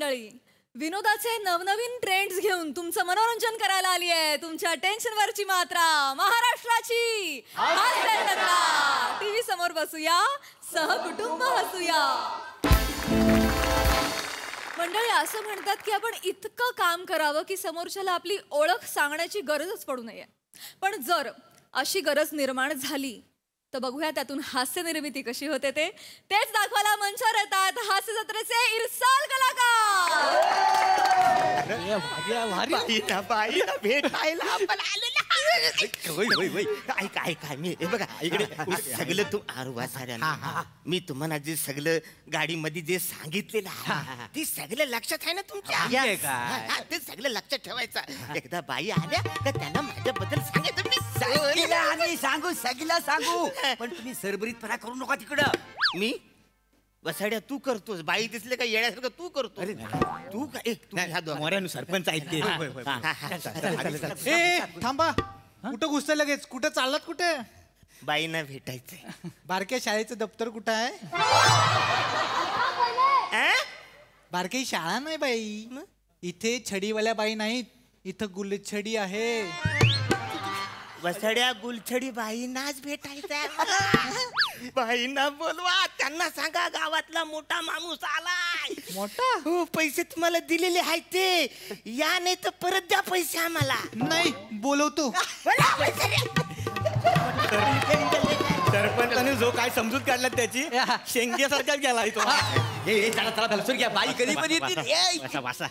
मंडळी, विनोदाचे नवनवीन ट्रेंड्स घेऊन तुमचं मनोरंजन करायला आली आहे तुमच्या टेन्शनवरची मात्रा महाराष्ट्राची टीव्ही समोर बसूया, सहकुटुंब हसूया. मंडळी, असं म्हणतात की आपण इतकं काम करावं की समोरच्याला आपली ओळख सांगण्याची गरजच पडू नये. पण जर अशी गरज निर्माण झाली तर बघूया त्यातून हास्य निर्मिती कशी होते. तेच दाखवायला मंचावर येतात हास्य जत्रेचे इरसाल कलाकार. भेटायला आपण आलेला. काय मी बघा इकडे सगळं तू आरुवा साऱ्या मी तुम्हाला जे सगळं गाडीमध्ये जे सांगितलेलं ते सगळं लक्षात आहे ना तुमच्या. ते सगळं लक्षात ठेवायचं. एकदा बाई आल्या तर त्यांना माझ्याबद्दल सांगायचं. मी सांगू सगळं सांगू, पण तुम्ही सरबरीतपणा करू नका तिकडं. मी वसाड्या तू करतोस, बाई दिसले का येण्यासारखं तू करतो. अरे तू काय सरपंच आहेत ते. थांबा, कुठं घुसतं लगेच? कुठं चाललात? कुठे? बाईंना भेटायचंय. बारक्या शाळेचं दप्तर कुठं आहे? बारकी शाळा नाही बाई, इथे छडीवाल्या बाई नाहीत, इथं गुलछडी आहे. वसड्या गुलछडी बाईंनाच भेटायचं. बाईंना बोलवा, त्यांना सांगा गावातला मोठा माणूस आलाय. मोठा? हो, पैसे तुम्हाला दिलेले आहेत ते या, नाही तर परत द्या पैसे आम्हाला. नाही, बोलवतो. सरपंचाने जो काय समजूत काढला त्याची शेंग्यासारखा गेला तो. बाई कधी पण येते.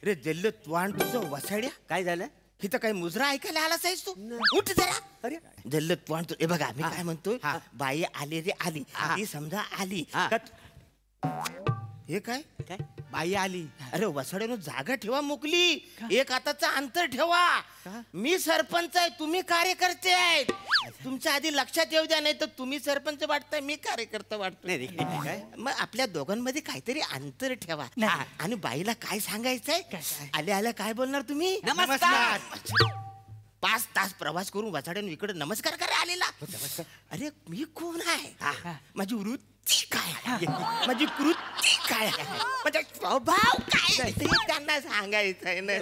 रे जल्ल त्वाण तुझं वसाड्या. काय झालं? इथं काही मुजरा ऐकायला आलाच आहेस तू? उठ जरा. अरे जल्ल त्वाण तू. हे बघा मी काय म्हणतोय, बाई आली रे आली, ती समजा आली. हे काय काय बाई आली? अरे वसाड्यानं जागा ठेवा मोकली, एक हाताचा अंतर ठेवा. मी सरपंच आहे, तुम्ही कार्यकर्ते आहेत. तुमच्या आधी लक्षात येऊ द्या, नाही तर तुम्ही सरपंच वाटताय, मी कार्यकर्ता वाटतोय. मग आपल्या दोघांमध्ये काहीतरी अंतर ठेवा. आणि बाईला काय सांगायचंय? आल्या आल्या काय बोलणार तुम्ही? नमस्कार. 5 तास प्रवास करून वसाड्यानं इकडे नमस्कार करा आलेला. अरे मी कोण आहे? माझी वृत्ती काय आहे? माझी कृती काय आहे? माझा स्वभाव काय आहे? ते त्यांना सांगायचंय ना.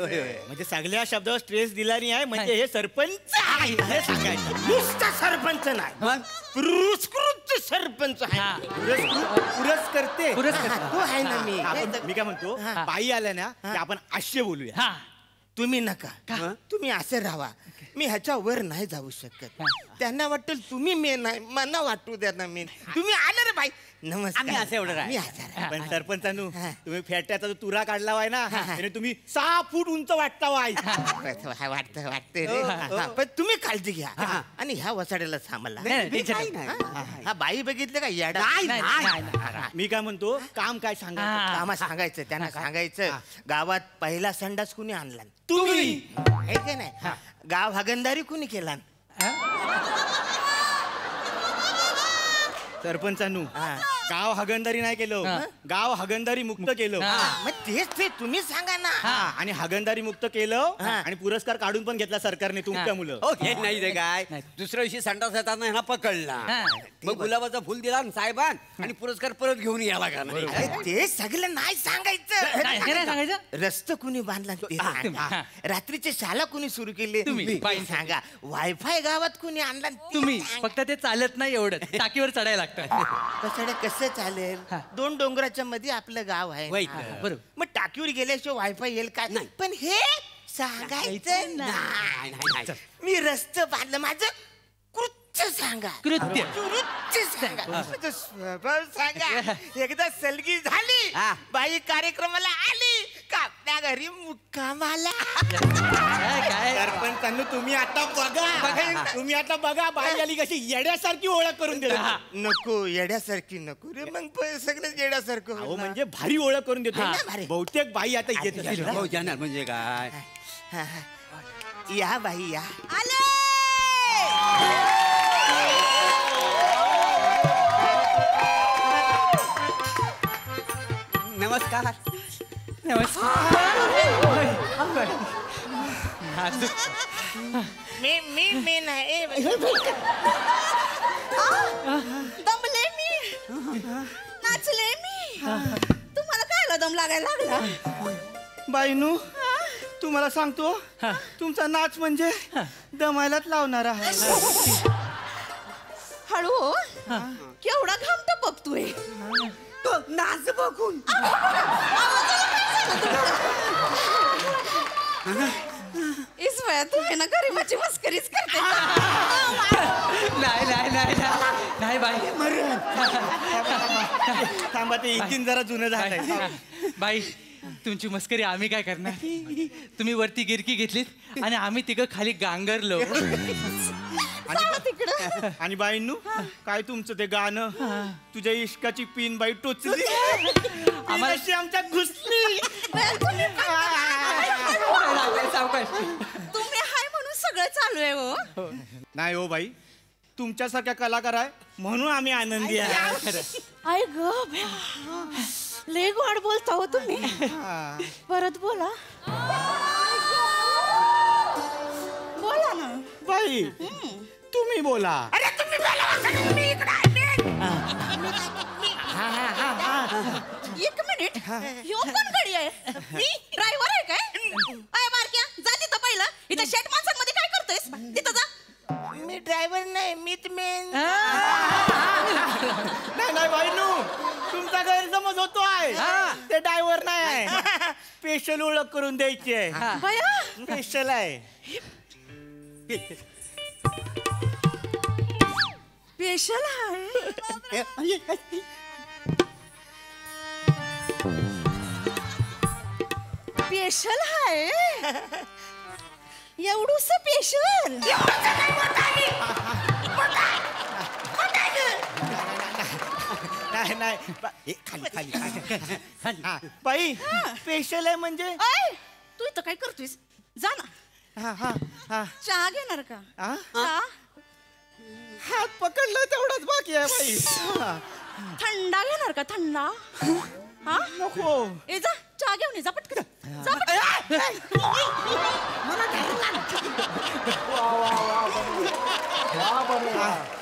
म्हणजे सगळ्या शब्दावर स्ट्रेस दिला नाही आहे, म्हणजे हे सरपंच आहे हे सांगायचं. नुसता सरपंच नाही, पुरस्कृत सरपंच आहे. पुरस्कर्ते तो आहे ना मी. मी काय म्हणतो, बाई आल्या ना की आपण आश्य बोलूया. तुम्ही नका, तुम्ही असे राहा. मी ह्याच्या वर नाही जाऊ शकत. त्यांना वाटेल तुम्ही मेन आहे, मला वाटू द्या ना मेन. तुम्ही आले रे बाई, नमस्कार. आम्ही असं एवढं मी हजर. पण सरपंचानू तुम्ही फेट्याचा जो तुरा काढला आहे ना, त्याने तुम्ही 6 फूट उंच वाटता वाय. वाटतं रे. पण तुम्ही काळजी घ्या आणि ह्या वसाड्याला सांभाळा. हा बाई बघितलं का येडा? मी काय म्हणतो, काम काय सांगायचं? कामा सांगायचं, त्यांना सांगायचं गावात पहिला संडास कुणी आणला? तुम्ही. हे काय नाही, गाव हगंदारी कुणी केला? सरपंचानू गाव हगंदारी नाही केलं, गाव हगंदारी मुक्त केलं. मग तेच ते तुम्ही सांगा ना. आणि हगंदारी मुक्त केलं आणि पुरस्कार काढून पण घेतला सरकारने तुमच्या मुलं. हे नाही रे काय, दुसऱ्या दिवशी संडास येताना ह्याला पकडला, मग गुलाबाचं फुल दिला साहेबान आणि पुरस्कार परत घेऊन यायला लागला. ते सगळं नाही सांगायचं. रस्ता कुणी बांधला ते सांगा. रात्रीची शाळा कुणी सुरू केली तुम्ही. सांगा. वायफाय गावात कुणी आणला तुम्ही. फक्त ते चालत नाही एवढं, टाकीवर चढायला लागतं. कसं चालेल? 2 डोंगराच्या मध्ये आपलं गाव आहे. बरोबर. मग टाकीवर गेल्याशिवाय वायफाय येईल काय? पण हे सांगायचं नाही. मी रस्ता बांधलं, माझं कृत्य सांगा. कृत्य सांगा. माझं स्वभाव सांगा. एकदा सलगी झाली, बाई कार्यक्रमाला आली का आपल्या घरी मुक्कामाला. सरपंचांनी तुम्ही आता बघा, तुम्ही आता बघा बाई आली कशी येड्यासारखी ओळख करून देतो. नको, येड्यासारखी नको रे. मग सगळं येड्यासारखं. हो, म्हणजे भारी ओळख करून देतो. बहुतेक बाई आता येत जाणार म्हणजे काय. या बाई या. नमस्कार. मी नाही दमले मी, नाचले मी. तुम्हाला काय लागायला लागला. बाईनू तुम्हाला सांगतो तुमचा नाच म्हणजे दमायलाच लावणारा आहे. हळू हो. केवढा घाम टपकतोय. तो नाच बघून इसवया तुम्ही ना गरीबाची मस्करीच करते. नाही नाही नाही नाही नाही बाई थांबा ते इंजिन जरा जुनं झालंय. बाई तुमची मस्करी आम्ही काय करणार. तुम्ही वरती गिरकी घेतलीत आणि आम्ही तिघं खाली गांगरलो. आणि बाईंनू काय तुमचं ते गाणं तुझ्या इश्काची पिन बाई टोचली अशी आमच्या घुसली. सावकाश. तुम्ही हाय म्हणून सगळं चालू आहे हो. नाही हो बाई तुमच्यासारख्या कलाकार आहे म्हणून आम्ही आनंदी आहे. आय ग लय गोड बोलता हो तुम्ही. परत बोला. बोला ना बाई तुम्ही बोला. अरे तुम्ही बोला वासडे, मी इकडं आहे, एक मिनिट ह्यो कोण गडी आहे. मी ड्रायव्हर आहे काय. अय बारक्या जा तिथं पहिलं. इथं शेट माणसांमध्ये काय करतोयस तिथं जा. मी ड्रायव्हर नाही मीच मेन. नाही नाही बाईनू तुमचा गैरसमज होतो आहे. ते ड्रायव्हर नाही आहे. स्पेशल ओळख करून द्यायची आहे. बया स्पेशल आहे. स्पेशल आहे. स्पेशल आहे. एवढूस स्पेशल. नाही नाही खाली खाली हा, बाई स्पेशल आहे म्हणजे अय तू इथं काय करतोयस. जा ना. हा हा हा चहा घेणार का. हा? चहा हात पकडलं तेवढंच बाकी आहे बाई. हा. थंडा घेणार का. थंडा हा नको. ए जा चहा घेऊन ये जा पटकन. जा पटकन.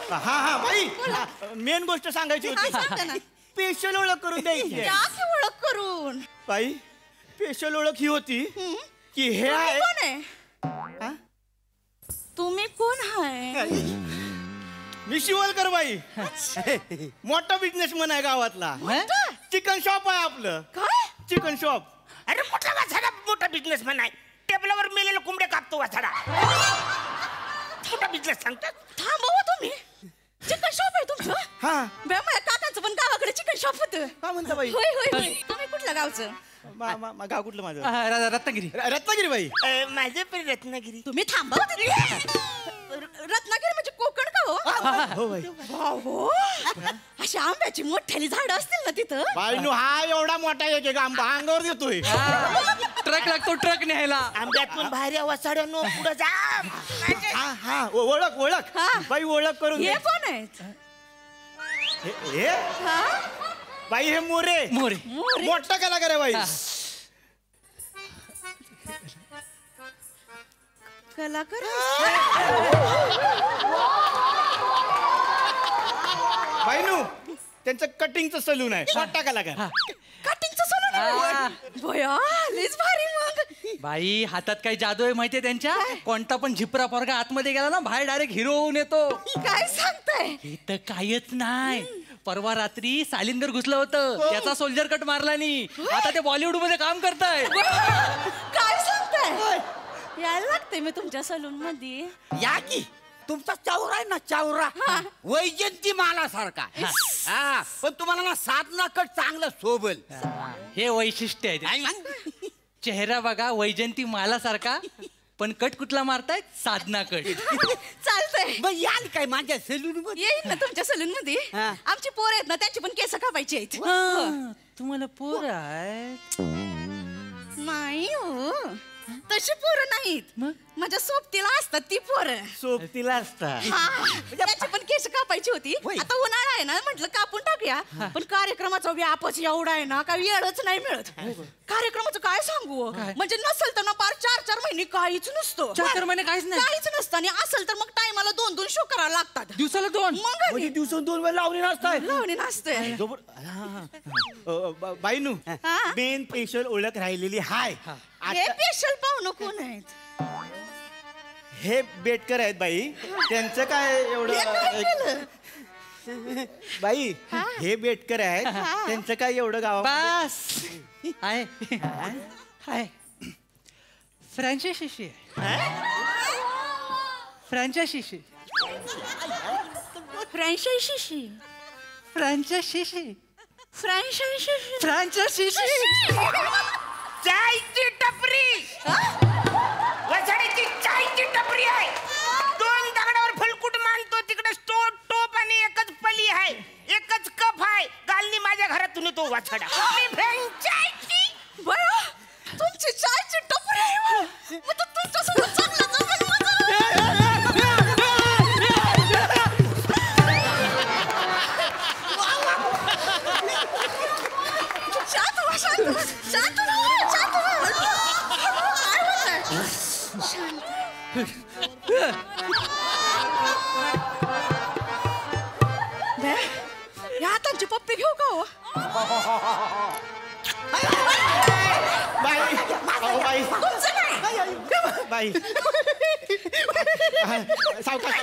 हा हा बाई मेन गोष्ट सांगायची काय सांगता ना. होती. स्पेशल ओळख करून द्यायची आहे. या की ओळख करून. बाई स्पेशल ओळख ही होती की हे तुम्ही आहे. कोण आहे. हा? तुम्ही कोण आहे. मी शिवलकर बाई मोठा बिझनेसमन आहे गावातला. चिकन शॉप आहे आपलं. काय चिकन शॉप. अरे कुठला वासडा मोठा बिझनेसमॅन आहे. टेबलावर मेलेला कोंबडे कापतो वासडा. मोठा बिझनेस सांगतात. थांबवा तुम्ही. चिकन शॉप आहे तुमचं. हा बया माझ्या काकांचं पण गावाकडे चिकन शॉप होतं. काय म्हणता बाई. होय होय होय. तुम्ही कुठल्या गावचं. गाव कुठलं माझं. रत्नागिरी. रत्नागिरी बाई. माझे पण रत्नागिरी. तुम्ही थांबा. रत्नागिरी म्हणजे कोकण का हो. हो बाई. हो अशी आंब्याची मोठ्याली झाड असतील ना तिथं. बाईनू हा एवढा मोठा एक एक आंबा अंगावर देतोय. ट्रक लागतो ट्रक न्यायला. आंब्यातून बाहेर वासाड्यानो पुढे जा. हा हा ओळख ओळख हा. बाई ओळख करून हे दे. कोण आहेत. हे हा बाई हे मोरे मोरे. मोठा कलाकार आहे बाई. कलाकार. बाईनू त्यांचं कटिंगचं सलून आहे. मोठा कलाकार. कटिंगचं सोनं. बया लयच भारी मग. बाई हातात काही जादू आहे माहितीये त्यांच्या. कोणता पण झिपरा पोरगा आतमध्ये गेला ना बाहेर डायरेक्ट हिरो होऊन येतो. काय सांगताय. इथं कायच नाही. परवा रात्री सालिंदर घुसलं होतं. त्याचा सोल्जर कट मारला नाही. आता ते बॉलिवूड मध्ये काम करताय. काय सांगताय. यायला लागतंय मी तुमच्या सलून मध्ये. या की तुमचा चावरा आहे ना चावरा वैजंती माला सारखा. हा पण तुम्हाला ना साधना कट चांगलं सोबल. हे वैशिष्ट्य आहे काय ते. म्हण? चेहरा बघा वैजंती माला सारखा पण कट कुठला मारताय. साधना कट. चालतंय. मग याल काय माझ्या सेलून मध्ये. येईल ना तुमच्या सलून मध्ये. हा. आमची पोर आहेत ना त्यांची पण केस कापायची आहेत. तुम्हाला पोर आहे. नाही हो तशी पोरं नाहीत. मग? माझ्या सोबतीला असतात ती पोरं. सोबतीला असता. त्याची पण केस कापायची होती. होय. आता उन्हाळा आहे ना म्हटलं कापून टाकूया. या पण कार्यक्रमाचा व्यापच एवढा आहे ना काय वेळच नाही मिळत कार्यक्रमाचं काय सांगू म्हणजे नसेल तर ना पार 4-4 महिने काहीच नसतं 4 महिने काहीच नाही काहीच नसतं आणि असेल तर मग टायमाला 2-2 शो करायला लागतात दिवसाला 2 मग म्हणजे दिवसून 2 वेळ लावणी नसताय लावणी नसते बाईनू हा? मेन स्पेशल ओळख राहिलेली हाय हे स्पेशल पाहुणं कोण आहेत हे बेटकर आहेत बाई त्यांचं काय हे काय एवढं केलं? बाई हे बेटकर आहेत त्यांचं काय एवढं गाव बस आहे आहे फ्रँचायशी फ्रँचायशी फ्रँचायझी फ्रँचायशी फ्रँचायझी फ्रँचायशी चायची टपरी वसाड्याची चायची टपरी आहे 2 दगडावर फलकुट मानतो तिकडे टोप आणि एकच पली आहे एकच कप आहे कालनी माझ्या घरातून तो वाछडा मी फ्रँचायझी बया तुमची चायची टपरी आहे बा. मग तर तुमच्यासोबत चांगलं जमेल माझं. शांत व्हा, शांत व्हा, शांत व्हा, शांत व्हा. काय होतंय? बे, या हातांची पप्पी घेऊ का हो बाई अहो बाई तुमचं नाही बाई सावकाश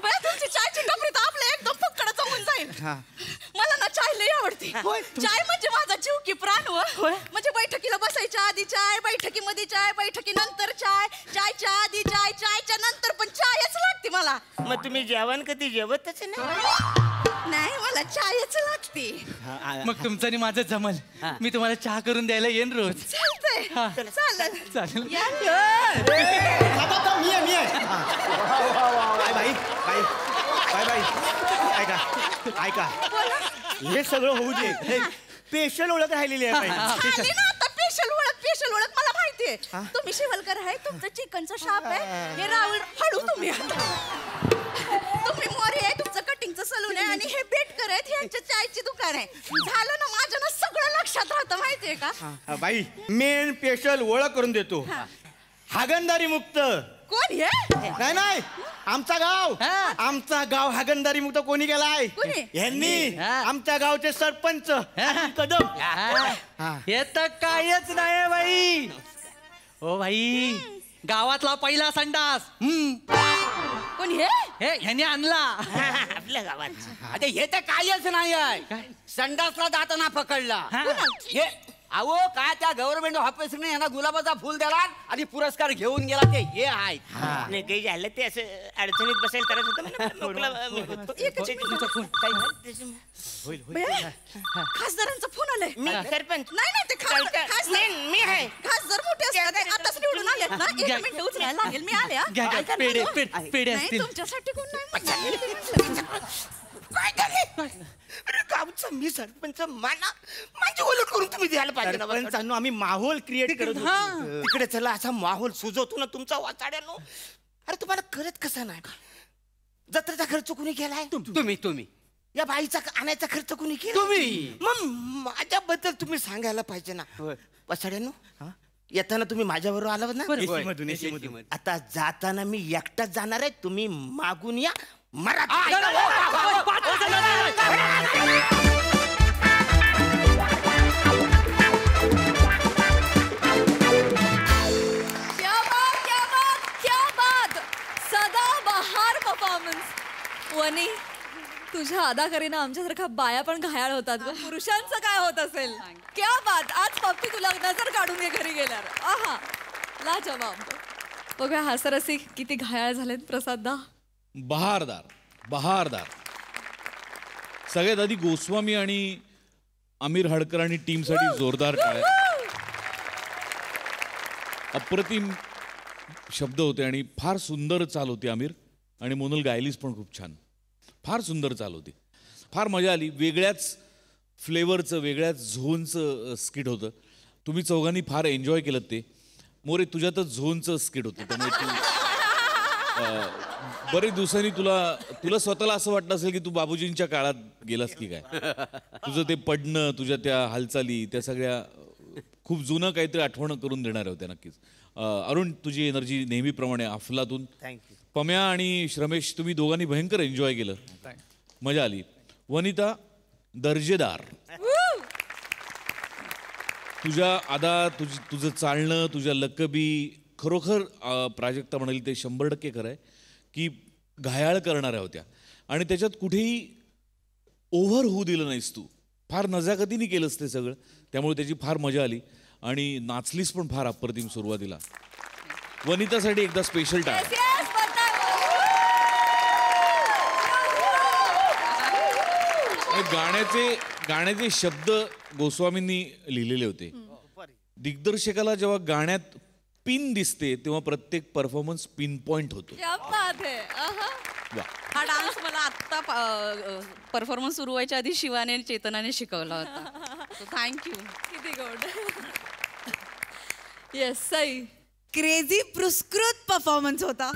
बया तुमची चायची टपरी तर आपल्या एकदम फक्कड जमून जाईल मला ना चाय लई आवडते चाय म्हणजे माझा जीव की प्राण हो म्हणजे बैठकीला बसायच्या आधी चाय बैठकीमध्ये चाय बैठकीनंतर चाय चायच्या आधी चाय चायच्या नंतर पण चायच लागते मला मग तुम्ही जेवण कधी जेवतच नाही नाही मला चायच लागते मग तुमचं आणि माझं जमल मी तुम्हाला चहा करून द्यायला येईन रोज चालतंय चालेल चालेल या. मी आहे बाई बाई बाई बाई ऐका ऐका हे सगळं होऊ दे स्पेशल ओळख राहिलेली आहे बाई आली ना आता स्पेशल ओळख मला माहितीये तुम्ही शिवलकर आहे तुमचं चिकनचा शॉप आहे हे राहुल हळू तुम्ही तुम्ही मोरे आहे तुमचं कटिंगचं सलून आहे आणि हे बेटकर आहेत यांच्या चायची दुकान आहे झालं ना माझ्या ना सगळं लक्षात राहतं माहितीये का बाई मेन स्पेशल ओळख करून देतो हागणदारी मुक्त कोण हे नाही नाही आमचा गाव हागणदारी मुक्त कोणी केलाय कोणी? यांनी आमच्या गावचे सरपंच कदम हे तर कायच नाही बाई ओ बाई गावातला पहिला संडास कोण हे हे ह्याने आणला आपल्या गावात आता हे तर कायच नाही आहे संडासला जाताना पकडला हे अहो काय त्या गव्हर्नमेंट ऑफिसने यांना गुलाबाचा फुल दिला आणि पुरस्कार घेऊन गेला ते हे आहे नाही काही झालं ते असं अडचणीत बसेल तरच होतं खासदारांचा फोन आलाय मी सरपंच नाही नाही ते खासदार मी आहे खासदार मोठे असतात आताच निवडून आलेत ना 1 मिनिट उचलायला लागेल मी आले हा. घ्या, घ्या, काय पेढे, करणार? पेढे, पेढे नाही, असतील. तुमच्यासाठी कोण नाही काय झाले अरे गावचा मी सरपंच मला माझी ओळख करून तुम्ही द्यायला पाहिजे ना सरपंचांनो आम्ही माहोल क्रिएट करत होतो. तिकडे चला असा माहोल सुजवतो ना तुमचा वाचाड्यानो अरे तुम्हाला करत कसा नाही जत्रेचा खर्च कुणी केलाय तुम्ही या बाईचा आणायचा खर्च कुणी केला तुम्ही. मग माझ्याबद्दल तुम्ही सांगायला पाहिजे ना वाचाड्यानो येताना तुम्ही माझ्याबरोबर आलात ना AC मधून, AC मधून. आता जाताना मी एकटाच जाणार आहे तुम्ही मागून या मराठी क्या बात सदाबहार परफॉर्मन्स वनी तुझ्या अदाकारीनं आमच्यासारख्या बाया पण घायाळ होतात ग पुरुषांचं काय होत असेल क्या बात आज पप्पी तुला नजर काढून ये घरी गेल्यावर आहा लाजवाब बघा हासरसी किती घायाळ झालेत प्रसाददा बहारदार सगळ्यात आधी गोस्वामी आणि आमिर हडकर आणि टीमसाठी जोरदार टाळ्या. अप्रतिम शब्द होते आणि फार सुंदर चाल होती आमिर आणि मोनल गायलीस पण खूप छान फार सुंदर चाल होती फार मजा आली वेगळ्याच फ्लेवरचं वेगळ्याच झोनचं स्किट होतं तुम्ही चौघांनी फार एन्जॉय केलं ते मोरे तुझ्यातच झोनचं स्किट होतं त्यामुळे तू बरेच दिवसांनी तुला स्वतःला असं वाटलं असेल की तू बाबूजींच्या काळात गेलास की काय. तुझं ते पडणं, तुझ्या त्या हालचाली, त्या सगळ्या खूप जुनं काहीतरी आठवण करून देणार होत्या नक्कीच. अरुण, तुझी एनर्जी नेहमीप्रमाणे अफलातून. थँक्यू. पम्या आणि श्रमेश, तुम्ही दोघांनी भयंकर एन्जॉय केलं, मजा आली. वनिता, दर्जेदार. तुझं चालणं, तुझ्या लकबी, खरोखर प्राजक्ता म्हणाली ते 100% खरं आहे की घायाळ करणाऱ्या होत्या. आणि त्याच्यात कुठेही ओव्हर होऊ दिलं नाहीस तू. फार नजाकतीने केलंस ते सगळं, त्यामुळे त्याची फार मजा आली. आणि नाचलीस पण फार अप्रतिम सुरुवातीला. वनितासाठी एकदा स्पेशल टाळ. गाण्याचे शब्द गोस्वामींनी लिहिलेले होते. दिग्दर्शकाला जेव्हा गाण्यात पिन दिसते तेव्हा प्रत्येक परफॉर्मन्स पिन पॉइंट होतो. वा. हा डान्स मला आत्ता परफॉर्मन्स सुरू व्हायच्या आधी शिवाने आणि चेतनाने शिकवला होता. थँक्यू. किती गोड. येस सई. क्रेझी पुरस्कृत परफॉर्मन्स होता.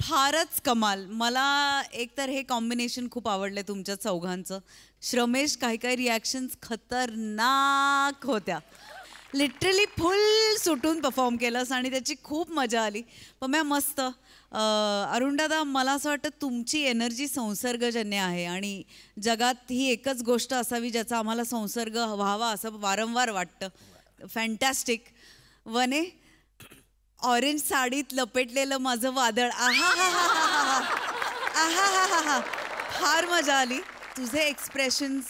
फारच कमाल. मला एकतर हे कॉम्बिनेशन खूप आवडलं तुमच्या चौघांचं. श्रमेश, काही रिॲक्शन्स खतरनाक होत्या. लिटरली फुल सुटून परफॉर्म केलंस आणि त्याची खूप मजा आली. पण मॅम मस्त. अरुण दादा, मला असं वाटतं तुमची एनर्जी संसर्गजन्य आहे आणि जगात ही एकच गोष्ट असावी ज्याचा आम्हाला संसर्ग व्हावा असं वारंवार वाटतं. फॅन्टॅस्टिक. वने, ऑरेंज साडीत लपेटलेलं माझं वादळ, आहा हा हा हा आहा हा हा हा, फार मजा आली. तुझे एक्सप्रेशन्स,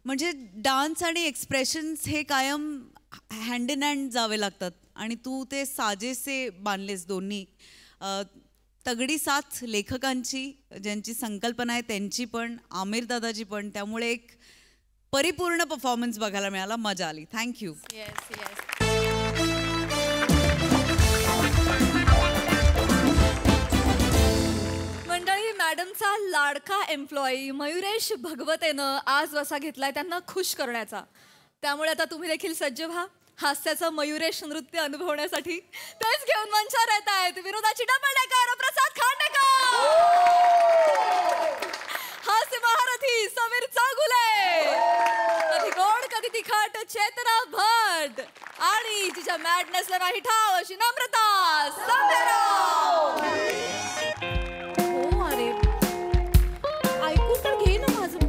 म्हणजे डान्स आणि एक्सप्रेशन्स हे कायम हँड इन हँड जावे लागतात आणि तू ते साजेसे बांधलेस दोन्ही. तगडी साथ लेखकांची, ज्यांची संकल्पना आहे त्यांची पण, आमिर दादाची पण. त्यामुळे एक परिपूर्ण परफॉर्मन्स बघायला मिळाला, मजा आली. थँक्यू. Yes yes. मंडळी, मॅडमचा लाडका एम्प्लॉई मयुरेश भगवतेनं आज वसा घेतलाय त्यांना खुश करण्याचा. त्यामुळे आता तुम्ही देखील सज्ज व्हा हास्याचं मयुरेश नृत्य अनुभवण्यासाठी. तेच घेऊन मंचावर येत आहेत विनोदाची डबलडेकर प्रसाद खांडेकर, हास्य महारथी समीर चागुले, कधी गोड कधी तिखट चेतना भट आणि तिच्या मॅडनेसला नाही ठाव अशी नम्रता संभेराव. हो अरे, ऐकून तर घे ना माझं.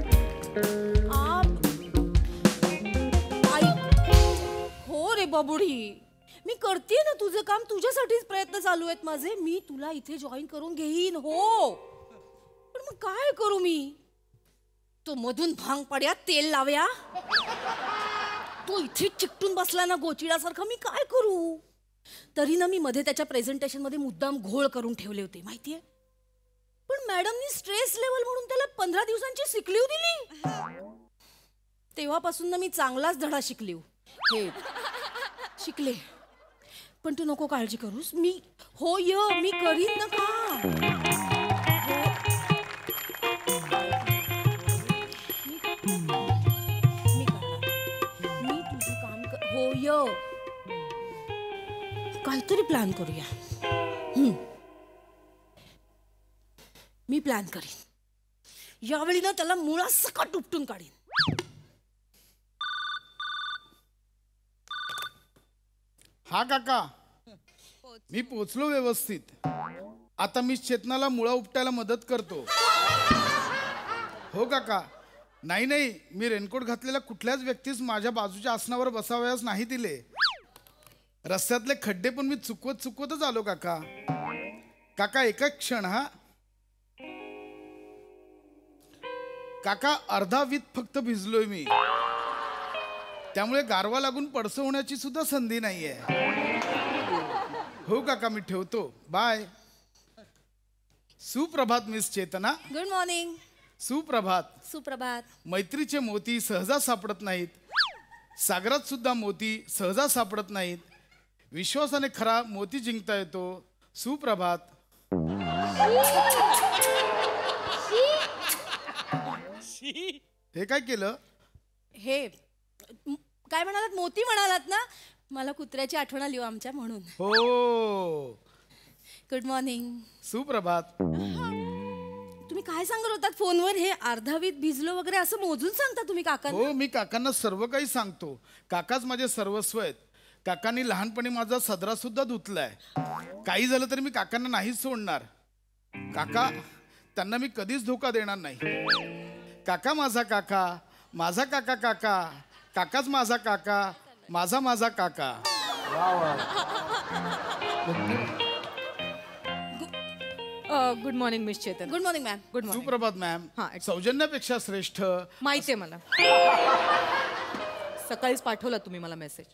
हो रे बाबुडी, मी करते ना तुझं काम, तुझ्यासाठीच प्रयत्न चालू आहेत माझे. मी तुला इथे जॉईन करून घेईन. हो, पण मग काय करू मी? तो मधून भांग पड्या तेल लाव्या, तो इथे चिकटून बसला ना गोचिडासारखा, मी काय करू? तरी ना मी मध्ये त्याच्या प्रेझेंटेशन मध्ये मुद्दाम घोळ करून ठेवले होते माहितीये. पण मॅडमनी स्ट्रेस लेवल म्हणून त्याला 15 दिवसांची सिक लीव दिली. तेव्हापासून ना मी चांगलाच धडा शिकलीव. हे शिकले. पण तू नको काळजी करूस. मी मी करीन ना काम. मी तुझं काम काहीतरी प्लॅन करूया. मी प्लॅन करीन. यावेळी ना त्याला मुळासकट उपटून काढीन. हा काका, मी पोचलो व्यवस्थित. आता मी चेतनाला मुळा उपटायला मदत करतो. हो काका. नाही, मी रेनकोट घातलेल्या कुठल्याच व्यक्तीस माझ्या बाजूच्या आसनावर बसावयास नाही दिले. रस्त्यातले खड्डे पण मी चुकवतच आलो काका. काका एकच क्षण. हा काका, अर्धा वीत फक्त भिजलोय मी. त्यामुळे गारवा लागून पडसं होण्याची सुद्धा संधी नाहीये. हो काका, मी ठेवतो. बाय. सुप्रभात मिस चेतना. Good morning. सुप्रभात. सुप्रभात. मैत्रीचे मोती सहजा सापडत नाहीत. सागरात सुद्धा मोती सहजा सापडत नाहीत. विश्वासाने खरा मोती जिंकता येतो. सुप्रभात. हे काय केलं? हे काय म्हणालात? मोती म्हणालात ना? मला कुत्र्याची आठवण आली आमच्या म्हणून. हो, गुड मॉर्निंग. सुप्रभात. तुम्ही काय सांगत होतात फोनवर? हे अर्धावीत भिजलो वगैरे असं मोजून सांगता तुम्ही काकांना? हो, मी काकांना सर्व काही सांगतो. काकाच माझे सर्वस्व आहेत. काकांनी लहानपणी माझा सदरा सुद्धा धुतलाय. काही झालं तरी मी काकांना नाहीच सोडणार. काका, त्यांना मी कधीच धोका देणार नाही. काका माझा काका, माझा काका काका, काकाच माझा काका, माझा माझा काका. Good morning miss Chetan. Good morning ma'am. Good morning. सुप्रभात मॅम. सौजन्यापेक्षा श्रेष्ठ. माहिती आहे मला. सकाळीच पाठवला तुम्ही मला मेसेज.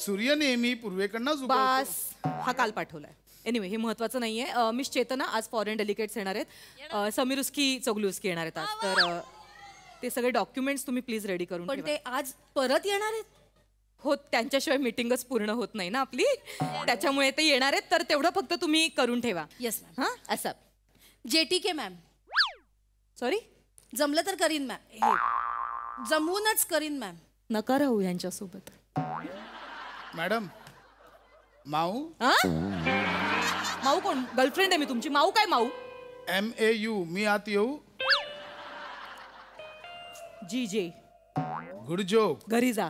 सूर्य नेहमी पूर्वेकडनं उगवतो. बास, हा काल पाठवलाय. एनिवे, हे महत्वाचं नाहीये. मिस चेतना, आज फॉरेन डेलिगेट्स येणार आहेत. समीर उस्की, चोगलू उस्की येणार आहेत आज. तर ते सगळे डॉक्युमेंट्स तुम्ही प्लीज रेडी करून पण ठेवा. ते आज परत येणार आहेत? हो, त्यांच्याशिवाय मीटिंगच पूर्ण होत नाही ना आपली. त्याच्यामुळे ते येणार आहेत, तर तेवढं फक्त तुम्ही करून ठेवा. Yes ma'am. हा, असं. JTK ma'am. सॉरी, जमलं तर करीन मॅम. जमवूनच करीन मॅम. नका राहू यांच्यासोबत. मॅडम, माऊ. माऊ कोण? गर्लफ्रेंड आहे मी तुमची. माऊ काय माऊ? MAU. मी आत येऊ? GJ. Good joke. घरी जा.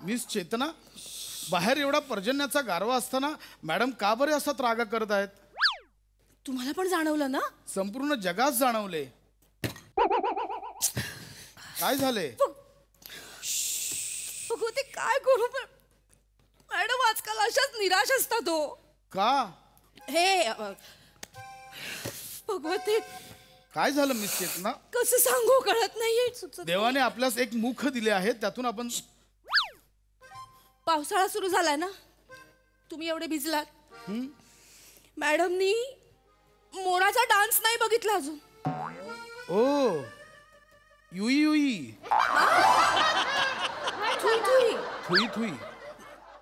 मिस चेतना, बाहेर एवढा पर्जन्याचा गारवा असताना मॅडम का बरे असा त्रागा करत आहेत? तुम्हाला पण जाणवलं ना? संपूर्ण जगात जाणवले. काय झाले? भगवते काय करू? मॅडम आजकाल अशाच निराश असतात हो. का? हे भगवते काय झालं मिस चेतना? कसं सांगू कळत नाहीये. देवाने आपल्यास एक मुख दिले आहे, त्यातून आपण. पावसाळा सुरू झालाय ना, तुम्ही एवढे भिजलात. मॅडमनी मोराचा डान्स नाही बघितला अजून. ओ, Yui Yui. Thuy Thuy. Thuy Thuy.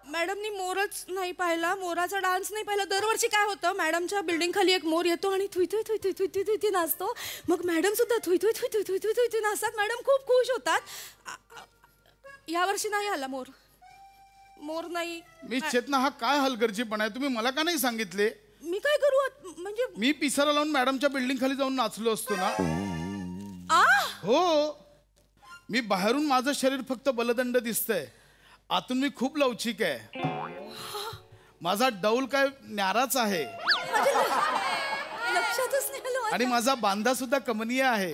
मॅडमनी मोरच नाही पाहिला, मोराचा डान्स नाही पाहिला. दरवर्षी काय होतं, मॅडमच्या बिल्डिंग खाली एक मोर येतो आणि Thuy Thuy Thuy Thuy Thuy Thuy Thuy नाचतो. मग मॅडम सुद्धा Thuy Thuy Thuy Thuy Thuy Thuy Thuy Thuy नाचतात. मॅडम खूप खुश होतात. यावर्षी नाही आला मोर. मोर नाही. मिस चेतना, हा काय हलगर्जीपणा आहे? तुम्ही मला का नाही सांगितले? मी काय करू म्हणजे? मी पिसारा लावून मॅडमच्या बिल्डिंग खाली जाऊन नाचलो असतो ना. हो, मी बाहेरून माझं शरीर फक्त बलदंड दिसतंय, आतून मी खूप लवचिक आहे. माझा डौल काय न्याराच आहे. लक्षातच नाही आलं. आणि माझा बांधा सुद्धा कमनीय आहे.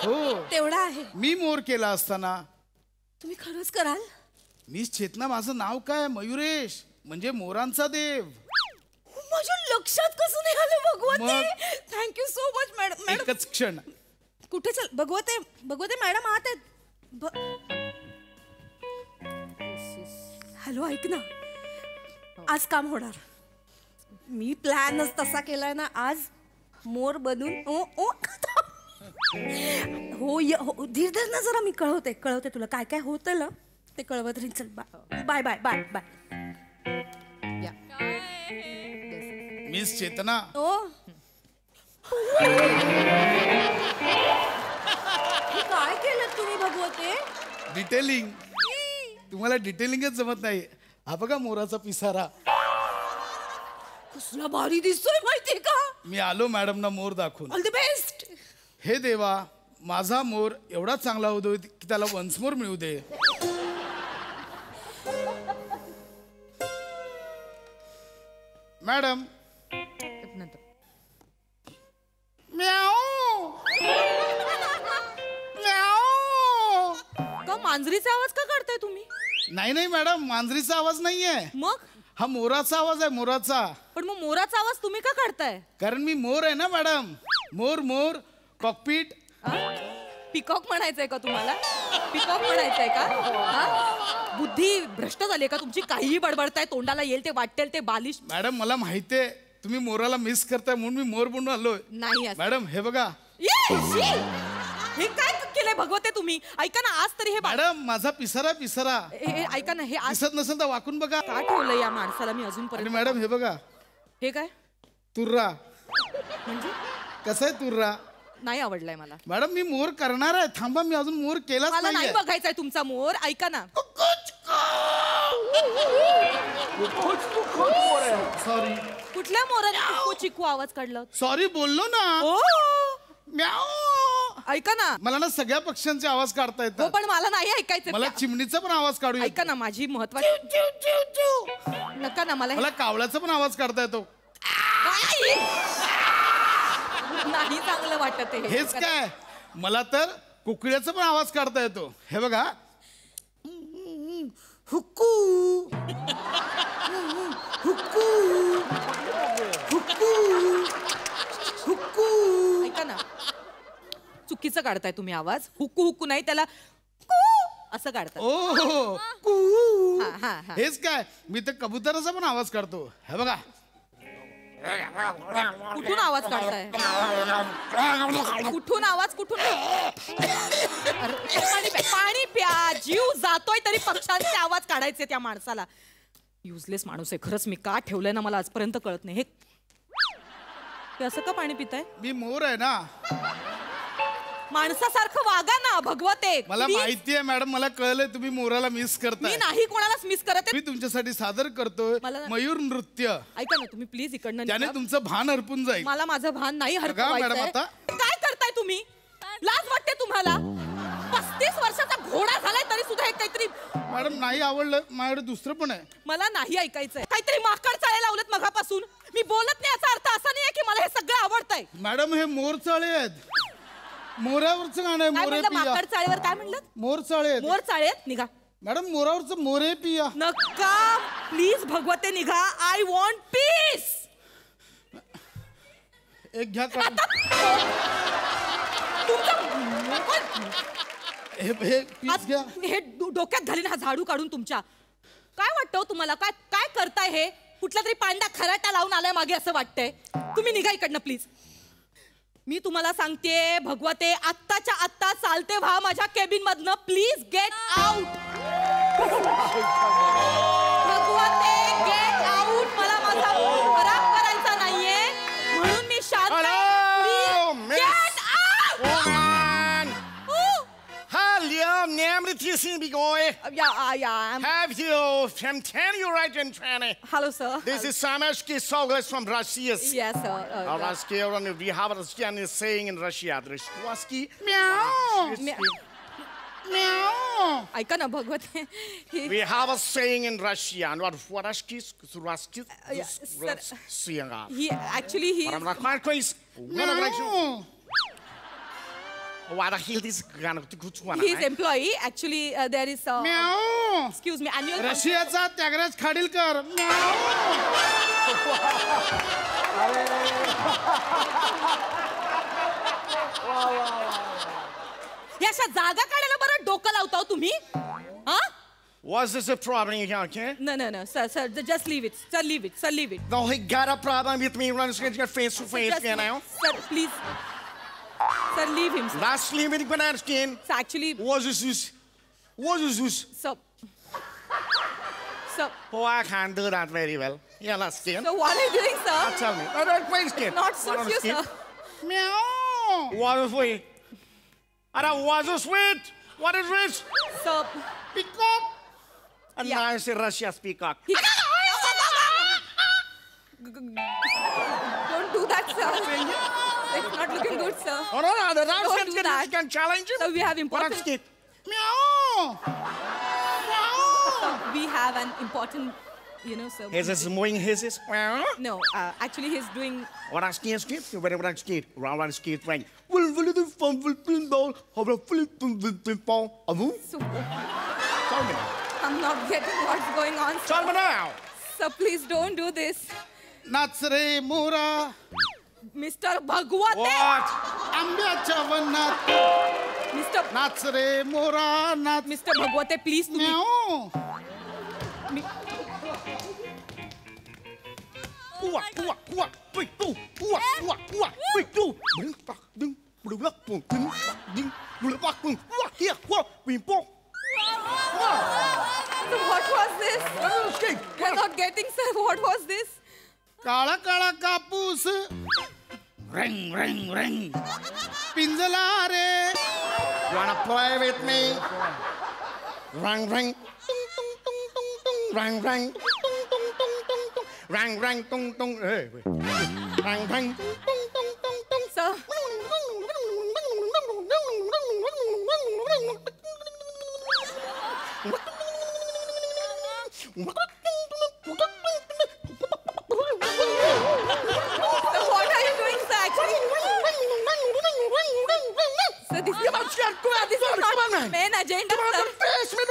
हो, तेवढा आहे. मी मोर केला असताना तुम्ही खरंच कराल? मिस चेतना, माझं नाव काय? मयुरेश, म्हणजे मोरांचा देव. माझ्या लक्षात कसं नाही आलं भगवते. Thank you so much madam. एकच क्षण. कुठे चल भगवते? भगवते मॅडम आत आहेत. हॅलो, ऐक ना, आज काम होणार. मी प्लॅनच तसा केलाय ना. आज मोर बनून हो धीर धर ना जरा. मी कळवते तुला काय काय होतं ना ते कळवत राहील. चल bye bye bye bye. Miss Chetna, काय केलं तुम्ही भगवते? डिटेलिंग. तुम्हाला डिटेलिंगच जमत नाही. हा बघा मोराचा पिसारा. कसला भारी दिसतोय माहितीये का? मी आलो मॅडम ना मोर दाखवून. All the best. हे देवा, माझा मोर एवढा चांगला होतो की त्याला वन्स मोर मिळू दे. मॅडम. का मांजरीचा आवाज का काढताय तुम्ही? नाही नाही मॅडम, मांजरीचा आवाज नाहीये. मग हा मोराचा आवाज आहे, मोराचा. पण मग मोराचा आवाज तुम्ही का काढताय? कारण मी मोर आहे ना मॅडम. मोर मोर कॉकपीट. पिकॉक म्हणायचंय का तुम्हाला? पिकॉक म्हणायचंय का? बुद्धी भ्रष्ट झाली का तुमची? काहीही बडबडताय, तोंडाला येईल ते वाटेल ते बालिश. मॅडम, मला माहितीये तुम्ही मोराला मिस करताय, म्हणून मी मोर बनून आलोय. नाही मॅडम, हे बघा. हे काय केलंय भगवते तुम्ही? ऐका ना, आज तरी हे मॅडम, माझा पिसारा पिसारा. ऐका ना, हे दिसत नसेल तर वाकून बघा. का ठेवलं या माणसाला मी अजूनपर्यंत? मॅडम, हे बघा. हे काय? तुर्रा. म्हणजे कसं आहे तुर्रा? नाही आवडलाय मला. मॅडम मी मोर करणार आहे, थांबा, मी अजून मोर केलाच मला नाही नाहीये. बघायचाय तुमचा मोर. ऐका ना, सॉरी कुठल्या मोराने चिकू चिकू आवाज काढला? सॉरी बोललो ना. ओ, म्याऊ. ऐका ना. मला ना सगळ्या पक्ष्यांचे आवाज काढता हो, येतात. पण मला नाही ऐकायचं. मला चिमणीचा पण आवाज काढू येतो. ऐका ना, माझी महत्वाची. नका ना, मला मला कावळ्याचा पण आवाज काढता येतो. नाही चांगलं वाटत आहे. हेच काय, मला तर कुकड्याचा पण आवाज काढता येतो. हे बघा, हुक्कू हुक्कू हुक्कू हुक्कू. ऐका ना, चुकीचं काढताय तुम्ही आवाज. हुक्कू हुक्कू नाही, त्याला कू असं काढतात. ओ कू. हा, हा, हा. हेच काय, मी तर कबुतराचा पण आवाज काढतो. हे बघा, कुठून आवाज काढताय? कुठून आवाज कुठून? अरे, पाणी प्या. जीव जातोय तरी पक्ष्यांचे आवाज काढायचे त्या माणसाला. युजलेस माणूस आहे खरंच. मी का ठेवलंय ना मला आजपर्यंत कळत नाही. हे असं का पाणी पिताय? मी मोर आहे ना. माणसासारखं वागा ना भगवते. मला माहितीये मॅडम, मला कळलंय तुम्ही मोराला मिस मी करताय. नाही कोणालाच मिस करत. मी तुमच्यासाठी सादर करतोय मयूर नृत्य. ऐका ना, तुम्ही प्लीज इकडनं त्याने तुमचं भान हरपून जाईल. मला माझं भान नाही मॅडम आता काय करताय तुम्ही? लाज वाटते तुम्हाला? 35 वर्षाचा घोडा झालाय तरी सुद्धा हे काहीतरी. मॅडम नाही आवडलं, माझ्याकडे दुसरं पण आहे. मला नाही ऐकायचंय. काहीतरी माकड चाळे लावलेत मगापासून. मी बोलत नाही याचा अर्थ असा नाहीये की मला हे सगळं आवडतंय. मॅडम हे मोर चाळे आहेत. मोऱ्यावरचं गाणं आहे. मोरे पिया. माकड चाळेवर काय म्हणलं? मोर चाळे आहेत. मोर चाळेत निघा. मॅडम मोरावरचं मोरे पिया. नका प्लीज भगवते, निघा. I want piece. एक घ्या का? हे पीस घ्या. हे डोक्यात घालीन हा झाडू काढून तुमच्या. काय वाटतं तुम्हाला? काय काय करताय हे? कुठला तरी पांडा खराटा लावून आलाय मागे असं वाटतंय. तुम्ही निघा इकडनं प्लीज. मी तुम्हाला सांगते भगवते, आत्ताच्या आत्ता चालते व्हा माझ्या केबिन मधनं. Please get out. भगवते गेट आउट. मला माझा मूड खराब करायचा नाहीये म्हणून मी शांत. Get out. Hello, name the TC boy. Yeah. Have you from you right in China? Hello, sir. This is Samashki Soglas from Russia. Yes, sir. We have a Russian saying in Russia. Drishwaski. Meow. ऐका ना भगवते. We have a saying in Russia. And what Ruskies, Ruskies, He actually he. He is employee. Actually, there is. Meow. Excuse me. Annual. रशियाचा त्यागराज खाडीलकर. या अशा जागा काढायला बरं डोकं लावता तुम्ही. हा? Was this a problem here, okay? No, sir, just leave it. Sir, leave it. Sir, leave it. No, he got a problem with me running face to face, you know? Sir, please. Sir, leave him. Sir. Lastly, with the banana skin. Sir, actually. What is this? Sir. Oh, I can't do that very well. Yeah, last skin. So what are you doing, sir? Tell me. I don't play skin. Not suit you, sir. Meow. What is sweet? I don't want to sweet. What is this? Sir. Peacock. A nice Russia's peacock. Don't do that, sir. It's not looking good, sir. Oh, no, the Don't do that. can challenge you. So we have important. Skin. Meow. So we have an important, sir. Is this moving his? No, actually he's doing. What I skin skip? You better what I skate. Round skate right. Will the fun will pinball? How about pinball? So, Tell me. I'm not getting what's going on. Tell me now. So please don't do this. नाच रे मोरा. Mr. Bhagwate. What? आंब्याच्या वनात. Mr. नाच रे मोरा नाच. Mr. Bhagwate, please do. Meow. What was this? We're not getting, sir. What was this? काळा काळा कापूस. रंग रंग रंग. पिंजला रे. You wanna play with me? Rang rang tung tung tung tung tung rang rang tung tung tung tung tung tung rang rang tung tung hey rang rang tung tung tung tung tung Sir. What are you doing, sir? Actually, sir, this is not main agenda, sir.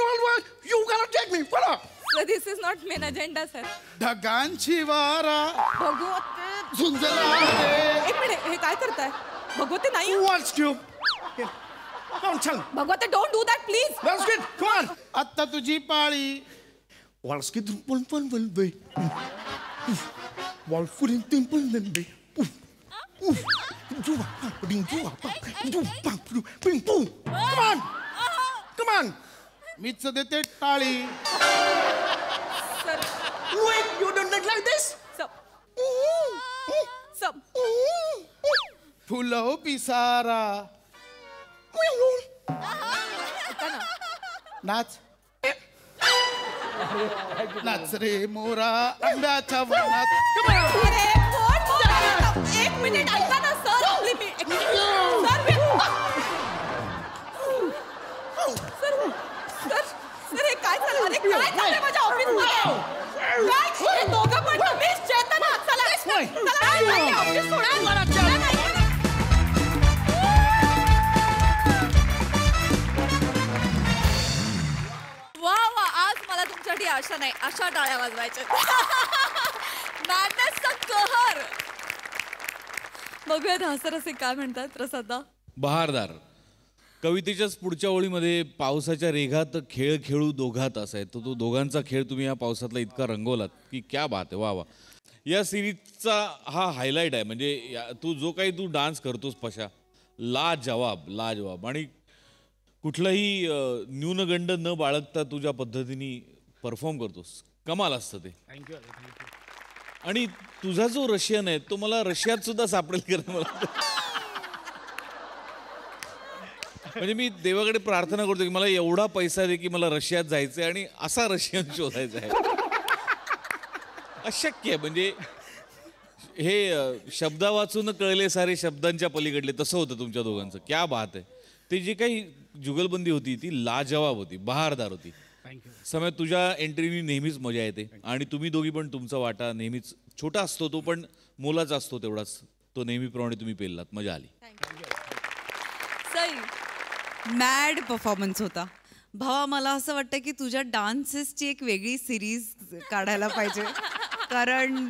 You gotta take me. Follow. Sir, this is not main agenda, sir. ढगांची वारा भगवते, झुंजला रे. एक minute हे काय करताय भगवते नाही What's cube? Come on, tell me. भगवते don't do that please Let's get. Come on. आता तुझी पाळी. What's get? One way. Wall footing temple then be. Come on. Come on. मीच देते टाळी. sir. Wait, you don't like this? Sir. Sir. फुलं पिसारा. नाच. नाच रे मोरा आंब्याच्या वनात. अरे कोण बोलतोय? एक मिनिट ऐका ना सर आपली मी सर हे काय चाललं अरे काय चाललंय माझ्या ऑफिसमध्ये काय हे दोघं पण तुम्हीच चेतना चला ऑफिस सोडा वा वा आज मला तुमच्यासाठी आशा नाही अशा टाळ्या वाजवायच्या मॅडनेसचा कहर. बघूयात हसरसे काय म्हणतात प्रसादा. बहारदार कवितेच्याच पुढच्या ओळीमध्ये पावसाच्या रेघात खेळ खेळू दोघात असा आहे तो दोघांचा खेळ तुम्ही या पावसातला इतका रंगवलात की क्या बात आहे. वा वा. या सिरीजचा हा हायलाईट आहे म्हणजे तू जो काही तू डान्स करतोस पशा लाजवाब आणि कुठलाही न्यूनगंड न बाळगता तुझ्या पद्धतीने परफॉर्म करतोस. कमाल असतं ते. आणि तुझा जो रशियन आहे तो मला रशियात सुद्धा सापडेल करणं मला म्हणजे मी देवाकडे प्रार्थना करतो की मला एवढा पैसा दे की मला रशियात जायचंय आणि असा रशियन शोधायचा आहे. अशक्य आहे म्हणजे हे शब्दा वाचून कळले सारे शब्दांच्या पलीकडले तसं होतं तुमच्या दोघांचं. क्या बात आहे. ते जे काही जुगलबंदी होती ती लाजवाब होती बहारदार होती. समय तुझ्या एंट्रीनी नेहमीच मजा येते आणि तुम्ही दोघी पण तुमचा वाटा नेहमीच छोटा असतो तो पण मोलाचा असतो तेवढाच तो नेहमीप्रमाणे तुम्ही पेललात. मजा आली. सई मॅड परफॉर्मन्स होता. भावा मला असं वाटतं की तुझ्या डान्सेसची एक वेगळी सिरीज काढायला पाहिजे कारण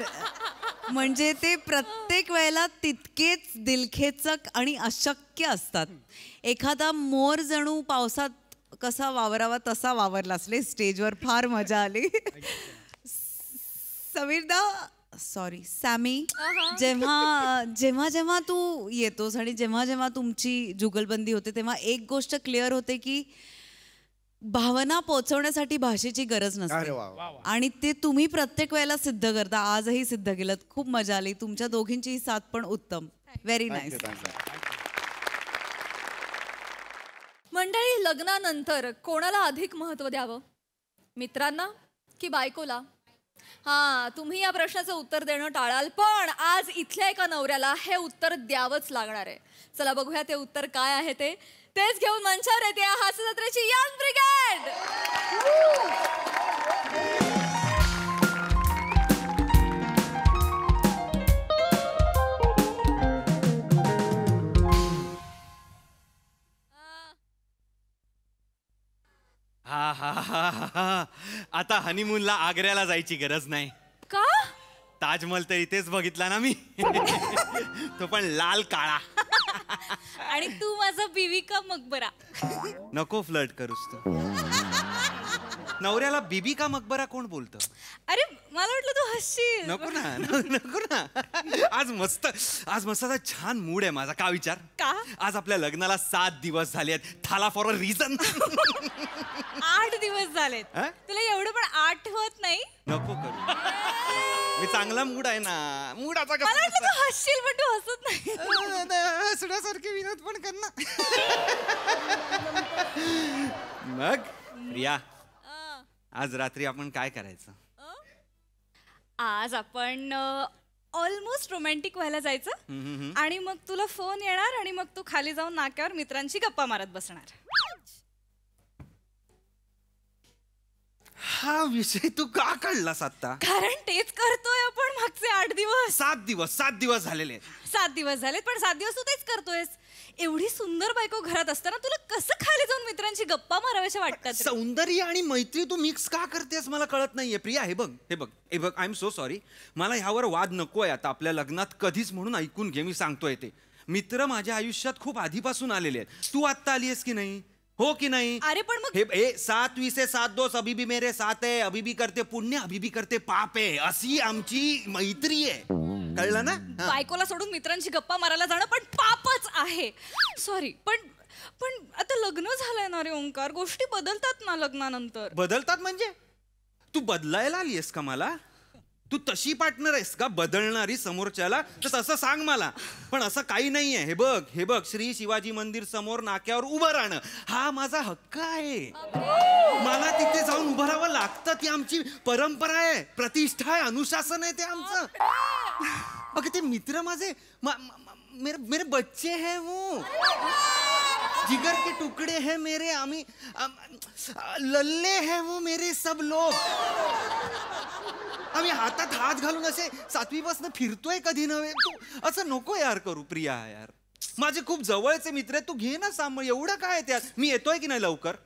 म्हणजे ते प्रत्येक वेळेला तितकेच दिलखेचक आणि अशक्य असतात. एखादा मोर जणू पावसात कसा वावरावा तसा वावरला असले स्टेजवर फार मजा आली. सॅमी जेव्हा जेव्हा जेव्हा तू येतोस आणि जेव्हा जेव्हा तुमची जुगलबंदी होते तेव्हा एक गोष्ट क्लिअर होते की भावना पोचवण्यासाठी भाषेची गरज नसते आणि ते तुम्ही प्रत्येक वेळेला सिद्ध करता. आजही सिद्ध केलं. खूप मजा आली. तुमच्या दोघींची साथ पण उत्तम. Very nice. मंडळी लग्नानंतर कोणाला अधिक महत्त्व द्यावं मित्रांना की बायकोला. हा तुम्ही या प्रश्नाचं उत्तर देणं टाळाल पण आज इथल्या एका नवऱ्याला हे उत्तर द्यावंच लागणार आहे. चला बघूया ते उत्तर काय आहे तेच घेऊन मंचावर येते हास्य जत्रेची यंग ब्रिगेड. हा हा हा हा आता हनीमूनला आग्र्याला जायची गरज नाही. का? ताजमहल तर इथेच बघितला ना मी तो पण लाल काळा. आणि तू माझा बीवी का मकबरा. नको फ्लर्ट करूस तू. नवऱ्याला बीबी का मकबरा कोण बोलतं? अरे मला वाटलं तू हसशील. नको ना नको ना. आज मस्त असा छान मूड आहे माझा. का विचार का? आज आपल्या लग्नाला 7 दिवस झाले आहेत. थाला फॉर अ रिझन. 8 दिवस झालेत. तुला एवढं पण आठवत नाही? नको करू. मी चांगला मूड आहे ना. मूडाचा मला वाटलं तू हसशील पण तू हसत नाही. हसण्यासारखे विनोद पण कर ना. मग प्रिया, आज रात्री आपण काय करायचं? आज आपण ऑलमोस्ट रोमॅन्टिक व्हायला जायचं आणि मग तुला फोन येणार आणि मग तू खाली जाऊन नाक्यावर मित्रांची गप्पा मारत बसणार. हा विषय तू का काढलास आता? कारण तेच करतोय आपण मागचे 8 दिवस. 7 दिवस झालेले आहेत. 7 दिवस झालेत पण 7 दिवस तू तेच करतोयस. एवढी सुंदर बायको घरात असताना तुला कसं खाली जाऊन मित्रांची गप्पा माराव्याच्या वाटतात? सौंदर्य आणि मैत्री तू मिक्स का करतेस मला कळत नाहीये प्रिया. हे बघ आय एम सो सॉरी. मला ह्यावर वाद नकोय आता आपल्या लग्नात कधीच, म्हणून ऐकून घे मी सांगतोय ते. मित्र माझ्या आयुष्यात खूप आधीपासून आलेले आहेत. तू आत्ता आली आहेस की नाही? हो की नाही? अरे पण मग हे 7 से 7 2 अभी भी मेरे साथ है, अभी भी करते पुण्य अभी भी करते पाप आहे, अशी आमची मैत्री आहे. कळलं ना? बायकोला सोडून मित्रांची गप्पा मारायला जाणं पण पापच आहे. सॉरी पण आता लग्न झालंय ना रे ओंकार. गोष्टी बदलतात ना लग्नानंतर. बदलतात म्हणजे? तू बदलायला आली आहेस का मला? तू तशी पार्टनर आहेस का बदलणारी समोरच्याला? तर तसं सांग मला. पण असं काही नाहीये. हे बघ श्री शिवाजी मंदिर समोर नाक्यावर उभं राहणं हा माझा हक्क आहे. मला तिथे जाऊन उभं राहावं लागतं. ती आमची परंपरा आहे, प्रतिष्ठा आहे, अनुशासन आहे ते आमचं. अगं ते मित्र माझे मेरे बच्चे हैं वो, जिगर के टुकड़े हैं मेरे. आम्ही लल्ले हैं वो मेरे सब लोग. आम्ही हातात हात घालून असे 7वी पासून फिरतोय कधी नव्हे. तू असं नको यार करू प्रिया. यार माझे खूप जवळचे मित्र आहेत. तू घे ना सांभाळ. एवढं काय त्यात? मी येतोय की नाही लवकर?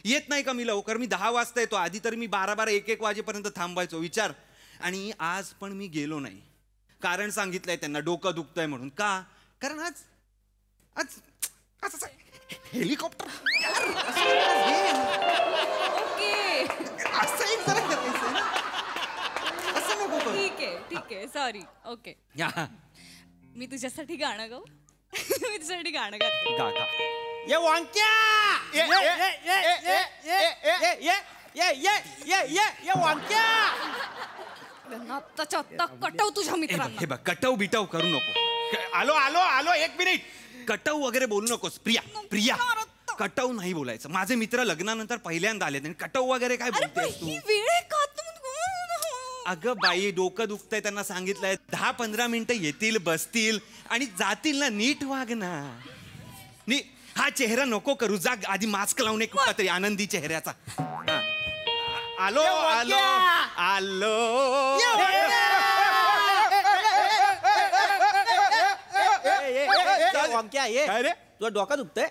येत नाही का मी लवकर? मी 10 वाजता येतो. आधी तर मी 12 1 वाजेपर्यंत थांबायचो. विचार. आणि आज पण मी गेलो नाही. कारण सांगितलंय त्यांना डोकं दुखतंय म्हणून. का? कारण आज हेलिकॉप्टर ठीक आहे सॉरी. ओके मी तुझ्यासाठी गाणं गाऊ? मी तुझ्यासाठी गाणं गाते. ये वांक्या ये वांक्या. आत्ताच्या आत्ता कटव तुझ्या मित्रांना. हे बघ कटव बिटव करू नको. आलो 1 मिनिट. कटव वगैरे बोलू नकोस प्रिया. कटव नाही बोलायचं. माझे मित्र लग्नानंतर पहिल्यांदा आले आणि कटव वगैरे काय बोलतेस तू? वेळ आहे का? अगं बाई डोकं दुखतंय. त्यांना सांगितलंय 10-15 मिनिटं येतील, बसतील आणि जातील ना. नीट वाग ना. हा चेहरा नको करू. जा आधी मास्क लावून एक तरी आनंदी चेहऱ्याचा. आलो. काय रे तुझं डोकं दुखतंय?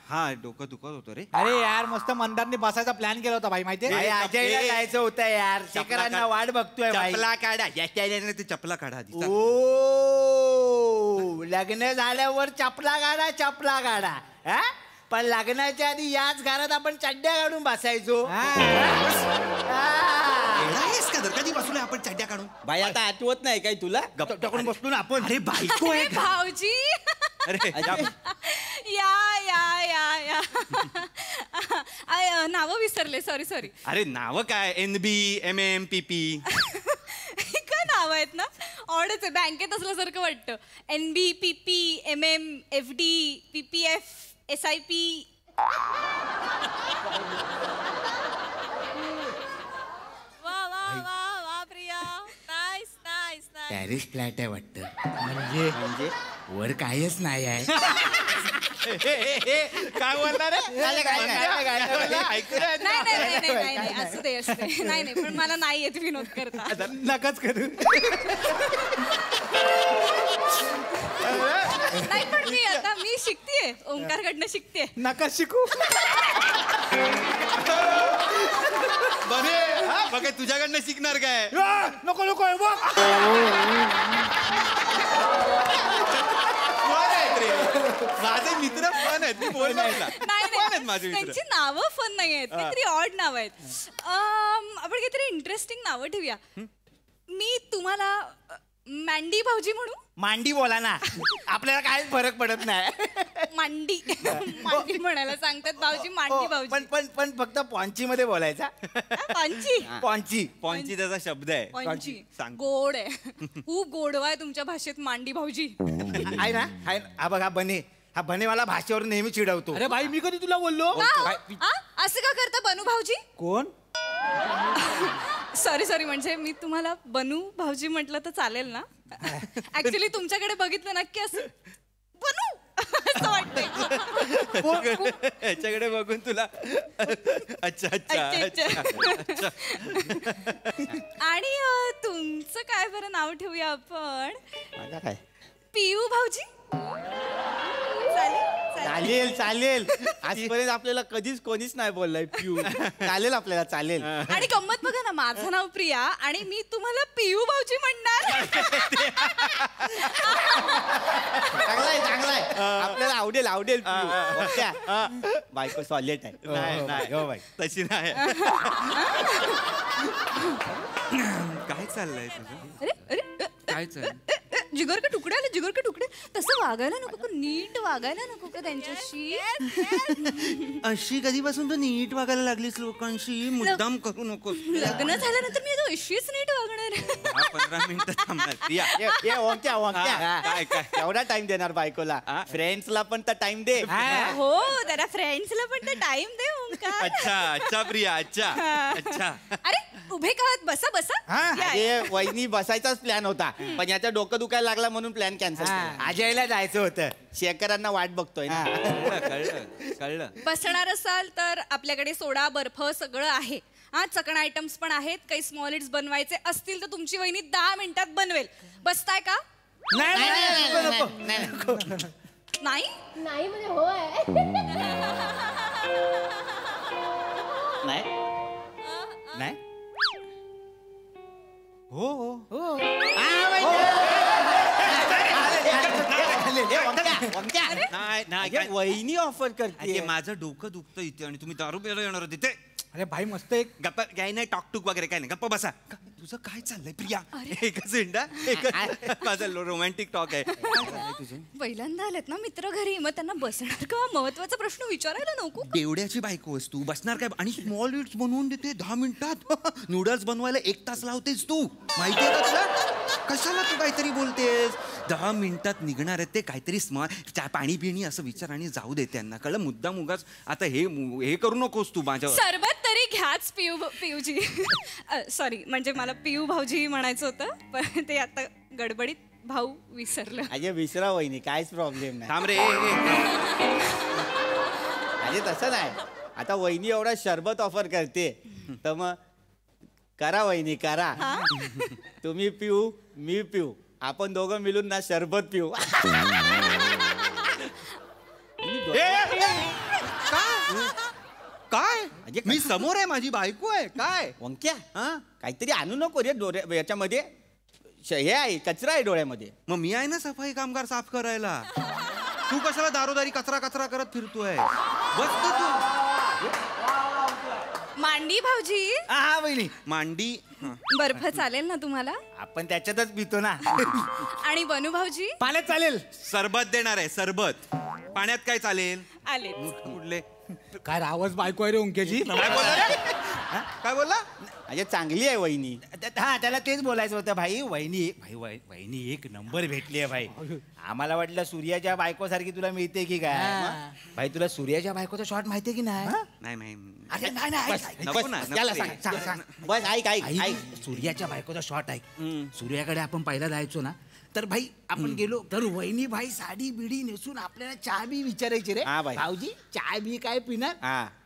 हा डोकं दुखत होतं रे. अरे यार मस्त मंदारनी बसायचा प्लॅन केला होता भाई माहितीये. अजयला जायचं होतं यार. शेखरांना वाट बघतोय. चपला काढा. ते चपला काढा आधी. ओ लग्न झाल्यावर चपला काढा. पण लग्नाच्या आधी याच घरात आपण चड्ड्या काढून बसायचो. कधी बसलोय आपण चड्ड्या काढून? बाई आता आठवत नाही काय तुला? टाकून बसलो ना आपण. अरे बायको आहे भाऊजी. अरे या नावं विसरले. सॉरी. अरे नाव काय? NB MM PP काय नाव आहेत ना? ऑडच आहे. बँकेत असल्यासारखं वाटतं. NB PP MM FD PPF SIP. वा प्रिया. नाईस. पॅरिस फ्लॅट आहे वाटतं. म्हणजे वर कायच नाही आहे. काय बोलणार नाही असू दे. नाही पण मला नाही येत विनोद करता. नकाच करू. नाही पण मी शिकतेय. ओंकारकडनं शिकतेय. नका शिकू. बघ तुझ्याकडनं शिकणार काय? नको माझे मित्र फन आहेत. मी बोलणार माझे मित्र. त्यांची नावं फन नाही आहेत. काहीतरी ऑड नाव आहेत. आपण काहीतरी इंटरेस्टिंग नावं ठेवूया. मी तुम्हाला मँडी भाऊजी म्हणू? मांडी बोला ना, आपल्याला काय फरक पडत नाही. मांडी मांडी म्हणायला सांगतात भाऊजी. मांडी भाऊजी. पण फक्त पॉन्ची मध्ये बोलायचा. पांची पॉन्ची. पॉन्ची त्याचा शब्द आहे. पांची सांग. गोड आहे. खूप गोडवा आहे तुमच्या भाषेत मांडी भाऊजी. आहे ना, आहे ना. हा बघा बने, हा बने मला भाषेवर नेहमी चिडवतो. अरे बाई मी कधी तुला बोललो? असं का करता बनू भाऊजी? कोण? सॉरी म्हणजे मी तुम्हाला बनू भाऊजी म्हटलं तर चालेल ना? ऍक्च्युली तुमच्याकडे बघितलं ना की असं बनू असं वाटतंय. याच्याकडे बघून तुला अच्छा अच्छा अच्छा. आणि तुमचं काय बरं नाव ठेवूया आपण? माझा काय? पियू भाऊजी. चालेल? चालेल. आजपर्यंत आपल्याला कधीच कोणीच नाही बोललाय पिऊ. चालेल आपल्याला, चालेल. आणि गंमत बघा ना, माझं नाव प्रिया आणि मी तुम्हाला पियू भाऊजी म्हणणार. चांगलाय. आपल्याला आवडेल पिऊ. बायको सॉलिड आहे. नाही तशी नाही. काय चाललंय तुझं? अरे काय चाललंय? जिगर के तुकडे आले, जिगर के तुकडे. तसं वागायला नको का? नीट वागायला नको का त्यांच्याशी? अशी कधीपासून तू नीट वागायला लागलीस लोकांशी? मुद्दाम करू नकोस. लग्न झाल्यानंतर मी आता अशीच नीट वागणार. 15 मिनिटं थांबणार. प्रिया, काय एवढा टाइम देणार बायकोला? फ्रेंड्सला पण तर टाइम दे. हो, जरा फ्रेंड्सला पण तर टाइम दे ओंकार. अच्छा प्रिया, अच्छा. अरे उभे का? बसा. अरे वहिनी बसायचाच प्लॅन होता, पण याचं डोकं दुखायला लागला म्हणून प्लॅन कॅन्सल. अजयला जायचं होतं, शेखरांना वाट बघतोय ना. कळलं. बसणार असाल तर आपल्याकडे सोडा, बर्फ सगळं आहे. चकणा आयटम्स पण आहेत. काही स्मॉल इट्स बनवायचे असतील तर तुमची वहिनी 10 मिनिटात बनवेल. बसताय का? नाही म्हणजे होय. नाही हो. नाही वहिनी ऑफर करते. माझं डोकं दुखतं इथे आणि तुम्ही दारू प्यायला येणार होते ते. अरे भाई मस्त एक गप्पा काय नाही, टॉक वगैरे काय नाही. गप्पा बसा. तुझं काय चाललंय प्रिया? एकच मिनिट, माझा रोमॅन्टिक टॉक आहे. पहिल्यांदा आलेत ना मित्र घरी, मग त्यांना बसणार का महत्वाचा प्रश्न विचारायला नको? बेवड्याची बायको आहेस तू, बसणार काय? आणि स्मॉल इट्स बनवून देते 10 मिनिटात. नूडल्स बनवायला 1 तास लावतेस तू, माहितीये का तुला? कशाला तू काहीतरी बोलतेस? 10 मिनिटात निघणार आहे ते. काहीतरी स्मॉल पाणी पिणी असं विचार आणि जाऊ दे त्यांना. कळलं? मुद्दाम उगाच आता हे करू नकोस तू माझ्यावर. सरबत तरी घ्याच पियूजी. सॉरी, म्हणजे मला पियू भाऊजी म्हणायचं होतं, पण ते आता गडबडीत भाऊ विसरलं. अजय विसरा वहिनी, काहीच प्रॉब्लेम नाही. थांब रे. अजय तसं नाही. आता वहिनी एवढा शरबत ऑफर करते तर मग करा वहिनी, करा. तुम्ही पिऊ, मी पिऊ, आपण दोघं मिळून ना शरबत पिऊ. काय? मी समोर आहे, माझी बायको आहे. काय वंक्या, काहीतरी आणू नको रे याच्यामध्ये. हे आहे, कचरा आहे डोळ्यामध्ये. मग मी आहे ना सफाई कामगार साफ करायला. तू कशाला दारोदारी कचरा करत फिरतोय? बस तू. मांडी भाऊजी. हा वहिनी. मांडी. बर्फ चालेल ना तुम्हाला? आपण त्याच्यातच पितो ना. आणि बनू भाऊजी? पाण्यात चालेल. सरबत देणार आहे, सरबत. पाण्यात काय चालेल? आले. कुठले? काय रावच बायको आहे रे ओंक्याची. काय बोलला? अजय चांगली आहे वहिनी. हा, त्याला तेच बोलायचं होतं भाई. वहिनी एक नंबर भेटली आहे भाई. आम्हाला वाटलं सूर्याच्या बायकोसारखी तुला मिळते की काय. भाई तुला सूर्याच्या बायकोचा शॉट माहितीये की नाही? नाही. अरे नाही. नको ना. त्याला सांग. बस ऐक. सूर्याच्या बायकोचा शॉट आहे. सूर्याकडे आपण पहिला जायचो ना, तर भाई आपण गेलो तर वहिनी भाई साडी बिडी नेसून आपल्याला चहा बी विचारायची रे. भाऊजी चहा बी काय पिणार?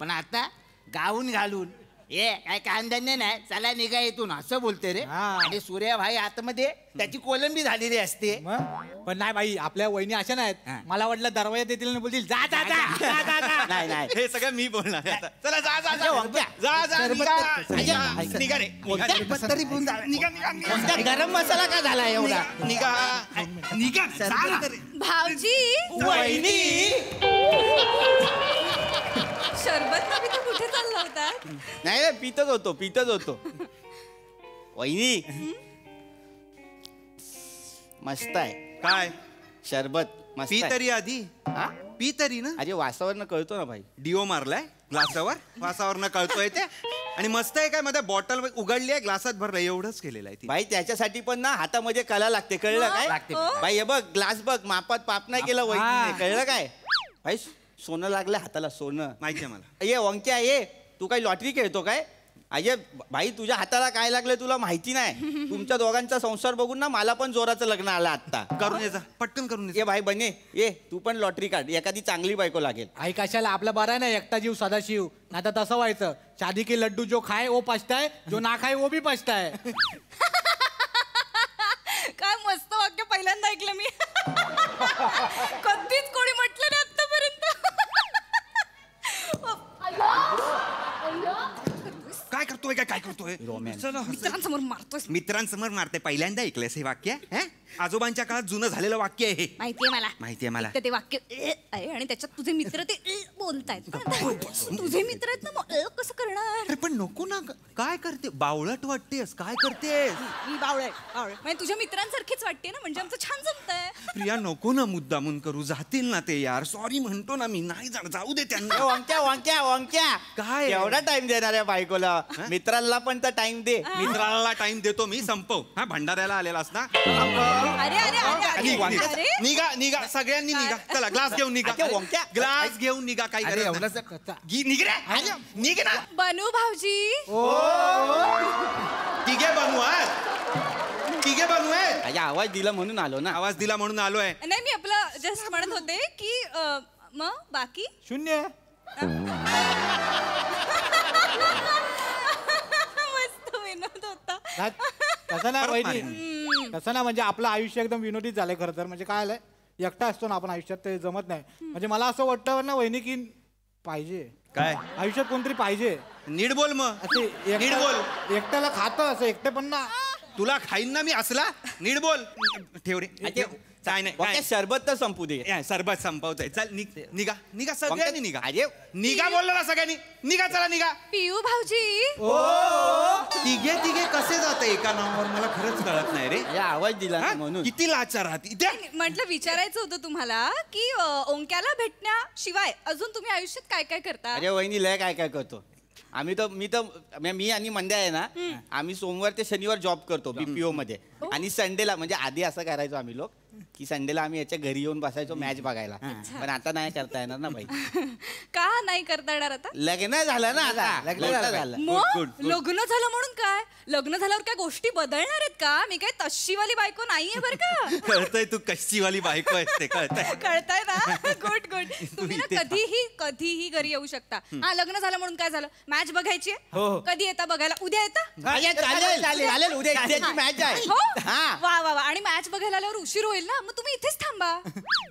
पण आता गाऊन घालून काय कांधान्य नाही, चला निघा येतून असं बोलते रे. आणि सूर्या भाई आतमध्ये त्याची कोलंबी झालेली असते. पण नाही भाई, आपल्या वहिनी अशा नाहीत. मला वाटलं दरवाजात येतील आणि बोलतील जा. नाही हे सगळं मी बोलणार. चला जा. निघा रे. गरम मसाला का झाला एवढा? निघा. भाऊजी. वहिनी. शरबत ना तू कुठे चालला होता? नाही पितच होतो. वहिनी मस्त आहे. काय शरबत मस्त पी आहे. तरी आधी हा? पी तरी ना. अरे वासावरनं कळतो ना भाई. डिओ मारलाय ग्लासावर, वासावरनं कळतोय ते. आणि मस्त आहे काय, मध्ये बॉटल उघडली आहे, ग्लासात भरलं, एवढंच केलेलं आहे ती. भाई त्याच्यासाठी पण ना हातामध्ये कला लागते, कळलं काय? भाई हे बघ ग्लास बघ, मापात पाप नाही केलं वहिनीने, कळलं काय? भाई सोनं लागलं हाताला, सोनं. माहिती आहे मला. ये वंक्या ये, तू काही लॉटरी खेळतो काय? अये भाई तुझ्या हाताला काय लागलं तुला माहिती नाही. तुमच्या दोघांचा संसार बघून ना मला पण जोराचं लग्न आलं आता. करून ये जा, पटकन करून ये. ये भाई बने ये, तू पण लॉटरी काढ, एखादी चांगली बायको लागेल. आई कशाला, आपला बरा आहे ना एकटा जीव सदाशिव. नाही तर तसं व्हायचं, शादी के लड्डू जो खाए वो पछताए, जो ना खाए वो भी पछताए. काय मस्त वाक्य पहिल्यांदा ऐकलं मी. कधीच कोणी म्हटलं नाही आतापर्यंत. काय करतोय काय करतोय? मित्रांसमोर मारतोय. मित्रांसमोर मारते, पहिल्यांदा ऐकलंयस हे वाक्य? आजोबांच्या काळात जुनं झालेलं वाक्य आहे हे. माहितीये मला. माहितीये मला. ते वाक्य आहे आणि त्याच्यात तुझे मित्र ते बोलतायत. तुझे मित्र आहेत ना, मग कसं करणार? अरे पण नको ना, काय करते? बावळट वाटतेस, काय करतेस? मी बावळ म्हणजे तुझ्या मित्रांसारखीच वाटते ना, म्हणजे आमचं छान जमतंय. प्रिया नको ना मुद्दामून करू, जातील ना ते यार. सॉरी म्हणतो ना मी, नाही जाऊ दे त्यांना. वंक्या वंक्या वंक्या काय एवढा टाइम देणार आहे बायकोला? मित्राला पण तर टाइम दे. मित्राला टाइम देतो मी, संपव. हा भंडाऱ्याला आलेलास ना. अरे अरे अरे अरे निघा निघा, सगळ्यांनी निघा. चला ग्लास घेऊन निघा, ग्लास घेऊन निघा. काय निघ रे, निघ ना. बनू भाऊजी. तिघे बनू आहेत, तिघे बनू आहेत. अरे आवाज दिला म्हणून आलो ना. आवाज दिला म्हणून आलोय. नाही मी आपलं जस्ट म्हणत होते की मग बाकी शून्य. मस्त विनोद होता. तसं ना वहिनी, तसं ना म्हणजे आपलं आयुष्य एकदम विनोदीच झालंय खरं तर. म्हणजे काय आलंय, एकटा असतो ना आपण आयुष्यात, ते जमत नाही. म्हणजे मला असं वाटतं ना वहिनी की पाहिजे काय आयुष्यात कोणतरी पाहिजे. नीट बोल मग, असे नीट बोल. एकट्याला खातं असं एकटे पण ना. तुला खाईन ना मी असला. नीट बोल. ठेव रे. काय नाही काय. सरबत तर संपू दे. सरबत संपवतोय. चल निघा निघा, सगळ्यांनी निघा. अरे निघा बोललो ना सगळ्यांनी, निघा. चला निघा. पियू भाऊजी. तिघे तिघे कसे जाते एका नावावर, मला खरंच कळत नाही रे. आवाज दिला ना म्हणून. किती लाचार आहात इथे. म्हटलं विचारायचं होतं तुम्हाला की ओंक्याला भेटण्याशिवाय अजून तुम्ही आयुष्यात काय काय करता? अरे वहिनी लय काय काय करतो आम्ही. मी आणि मंद्या आहे ना, आम्ही सोमवार ते शनिवार जॉब करतो बीपीओ मध्ये. आणि संडेला, म्हणजे आधी असं करायचो आम्ही लोक की संडेला आम्ही याच्या घरी येऊन बसायचो मॅच बघायला. पण आता नाही करता येणार ना बाई. का नाही करता येणार आता? लग्न झालं ना आता. लग्न झालं. मग लग्न झालं म्हणून काय? लग्न झाल्यावर काय गोष्टी बदलणार आहेत का? मी काय तशीवाली बायको नाहीये बरं का. कळतंय तू कशीवाली बायको आहेस ते, कळतंय. कळतंय ना. Good good. तुम्ही ना कधीही घरी येऊ शकता. हा लग्न झालं म्हणून काय झालं? मॅच बघायची. कधी येता बघायला? उद्या येता? चालेल उद्या मॅच आहे. वा वा वा. आणि मॅच बघायला आल्यावर उशीर होईल ना, मग तुम्ही इथेच थांबा.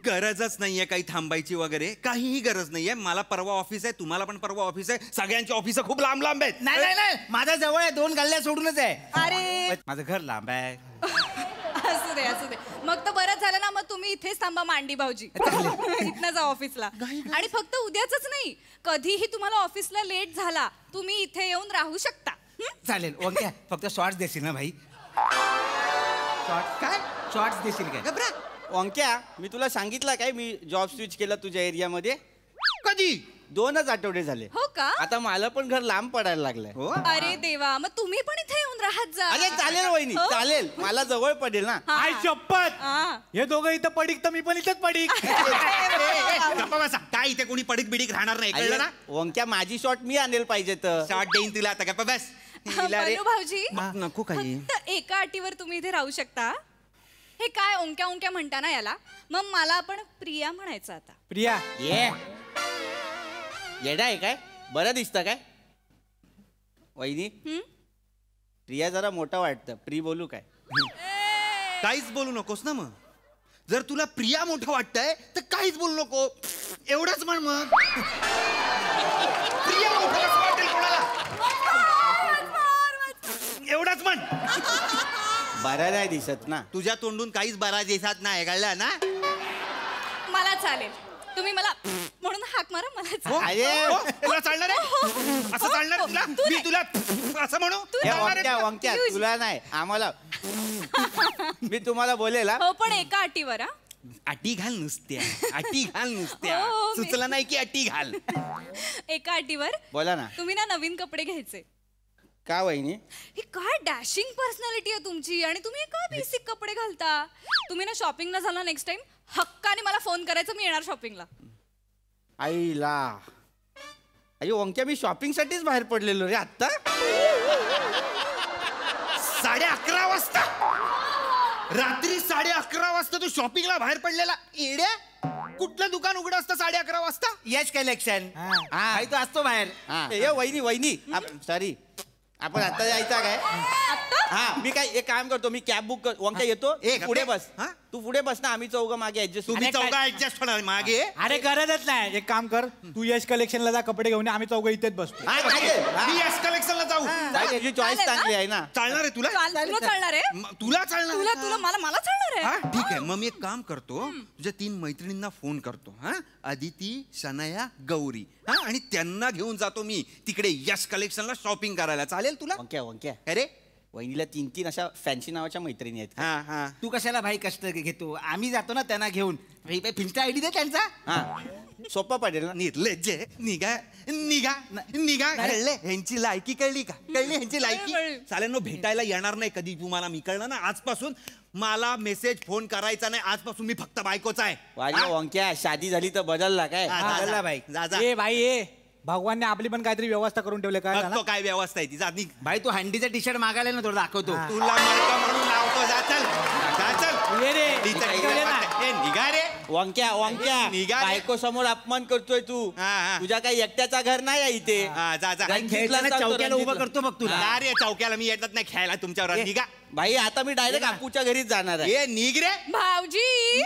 गरजच नाहीये काही थांबायची वगैरे, काहीही गरज नाहीये. मला परवा ऑफिस आहे, तुम्हाला पण परवा ऑफिस आहे. सगळ्यांची ऑफिस खूप लांब लांब आहेत. नाही माझा जवळ आहे, 2 गल्ल्या सोडूनच आहे. अरे माझं घर लांब आहे. असू दे. मग तर बरंच झालं ना, मग तुम्ही इथेच थांबा मांडी भाऊजी. इथनं जा ऑफिसला. आणि फक्त उद्याच नाही, कधीही तुम्हाला ऑफिसला लेट झाला तुम्ही इथे येऊन राहू शकता. चालेल. ओके, फक्त शॉर्ट्स देशील ना भाई? काय शॉर्ट्स देशील काय? वंक्या मी तुला सांगितलं काय, मी जॉब स्विच केला तुझ्या एरियामध्ये? कधी? 2च आठवडे झाले. हो का? आता मला पण घर लांब पडायला लागलंय. अरे देवा, मग तुम्ही पण इथे येऊन राहत जा. अरे चालेल वहिनी, चालेल. मला जवळ पडेल ना. आई शपथ, हे दोघं इथं पडीक तर मी पण इथंच पडीक. काय इथे कोणी पडीक बिडीक राहणार नाही, कळलं ना? वंक्या माझी शॉट मी आणेल पाहिजे तर. शॉट देईन तिला आता. गप्पा बस. बनू भाऊजी, नको काही. फक्त एका अटीवर तुम्ही इथे राहू शकता. हे काय ओंक्या म्हणता ना याला, मग मला आपण प्रिया म्हणायचं आता. प्रिया ये येडा आहे काय? बरं दिसतं काय वहिनी? प्रिया जरा मोठा वाटतं. प्री बोलू काय? काहीच बोलू नकोस ना. मग जर तुला प्रिया मोठं वाटतंय तर काहीच बोलू नको. एवढंच म्हण मग. प्रिया मोठं कसं वाटेल कोणाला? एवढंच म्हण. बरं नाही दिसत ना. तुझ्या तोंडून काहीच बरा दिसत नाही, कळलं ना? मला चालेल. तुम्ही मला म्हणून हाक मारा मला तुला चालणार आहे असं चालणार तुला मी तुला असं म्हणू वंक्या तुला नाही आम्हाला मी तुम्हाला बोलेल हो पण एका अटीवर अटी घाल नुसत्या अटी घाल नुसत्या सुचला नाही की अटी घाल एका अटीवर बोला ना तुम्ही ना नवीन कपडे घ्यायचे का वहिनी ही काय डॅशिंग पर्सनॅलिटी आहे तुमची आणि तुम्ही काय बेसिक कपडे घालता तुम्ही ना शॉपिंग न झाला नेक्स्ट टाइम हक्काने मला फोन करायचं मी येणार शॉपिंगला आईला अरे वंक्या मी शॉपिंग साठीच बाहेर पडलेलो रे आत्ता 11:30 वाजता रात्री 11:30 वाजता तू शॉपिंगला बाहेर पडलेला येड्या कुठलं दुकान उघडं असतं 11:30 वाजता यश कलेक्शन हा तो असतो बाहेर ये वहिनी सॉरी आपण आता जायचा काय हा मी काय एक काम करतो मी कॅब बुक वंक्या येतो पुढे बस तू पुढे बस ना आम्ही चौघ मागे ऍडजस्ट तुम्ही चौघा ऍडजस्ट होणार मागे अरे गरजच नाही एक काम कर तू यश कलेक्शनला जा कपडे घेऊन आम्ही चौघ इथेच बसतो मी एस कलेक्शनला जाऊ तुझी चॉईस चांगली आहे ना चालणार आहे तुला तुला चालणार आहे तुला चालणार तुला मला चालणार आहे ठीक आहे मग मी एक काम करतो तुझ्या 3 मैत्रिणींना फोन करतो अदिती शनया गौरी आणि त्यांना घेऊन जातो मी तिकडे यश कलेक्शनला शॉपिंग करायला चालेल तुला वंक्या अरे वहिनीला 3 अशा फॅन्सी नावाच्या मैत्रिणी आहेत तू कशाला भाई कष्ट घेतो आम्ही जातो ना त्यांना घेऊन फिन्स्टा आयडी दे त्यांचा सोपं पडेल ना निर्लज्ज निघा निघा निघा कळले ह्यांची लायकी कळली का कळली ह्यांची लायकी साल्यांनो भेटायला येणार नाही कधी तुम्हाला मी कळलं ना आजपासून मला मेसेज फोन करायचा नाही आजपासून मी फक्त बायकोचा आहे वंक्या शादी झाली तर बदलला काय बदलला भाई ए भाई भगवानने आपली पण काहीतरी व्यवस्था करून ठेवले काय तो काय व्यवस्था आहे ती जा निघ भाई तू हंडीचा टी शर्ट मागायला ना थोडं दाखवतो तुला मडका म्हणून लावतो जा चल ये रे निघा रे वंक्या निघा बायको समोर अपमान करतोय तू तुझ्या काही एकट्याचा घर नाही आहे इथे जा चौक्याला उभं करतो बघ तुला अरे चौक्याला मी येतात नाही खेळायला तुमच्यावर निघा भाई आता मी डायरेक्ट अपूच्या घरीच जाणार आहे निघ रे भाऊजी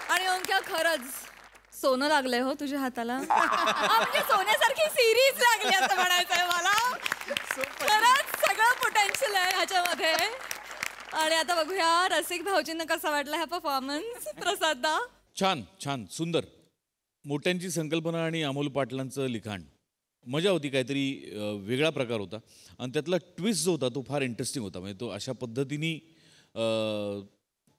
आणि ओंक्या खरंच सोनं लागलंय हो तुझ्या हाताला म्हणजे सोन्यासारखी सिरीज लागली असं म्हणायचंय मला खरंच सगळं पोटेन्शियल आहे ह्याच्यामध्ये आणि आता बघूया रसिक भाऊजींना कसा वाटला हा परफॉर्मन्स प्रसादा छान छान सुंदर मोठ्यांची संकल्पना आणि अमोल पाटलांचं लिखाण मजा होती काहीतरी वेगळा प्रकार होता आणि त्यातला ट्विस्ट जो होता तो फार इंटरेस्टिंग होता म्हणजे तो अशा पद्धतीने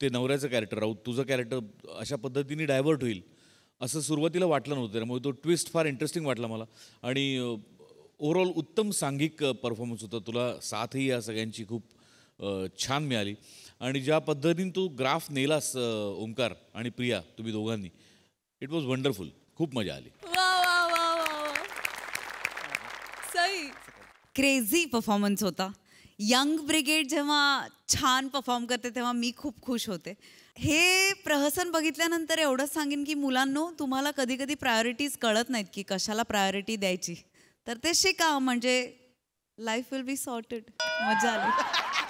ते नवऱ्याचं कॅरेक्टर राहू तुझं कॅरेक्टर अशा पद्धतीने डायव्हर्ट होईल असं सुरुवातीला वाटलं नव्हतं त्यामुळे तो ट्विस्ट फार इंटरेस्टिंग वाटला मला आणि ओव्हरऑल उत्तम सांघिक परफॉर्मन्स होता तुला साथही या सगळ्यांची खूप छान मिळाली आणि ज्या पद्धतीने तू ग्राफ नेलास ओंकार आणि प्रिया तुम्ही दोघांनी इट वॉज वंडरफुल खूप मजा आली क्रेझी परफॉर्मन्स होता यंग ब्रिगेड जेव्हा छान परफॉर्म करते तेव्हा मी खूप खुश होते हे प्रहसन बघितल्यानंतर एवढंच सांगेन की मुलांनो तुम्हाला कधी कधी प्रायोरिटीज कळत नाहीत की कशाला प्रायोरिटी द्यायची तर ते शिका म्हणजे लाईफ विल बी सॉर्टेड मजा आली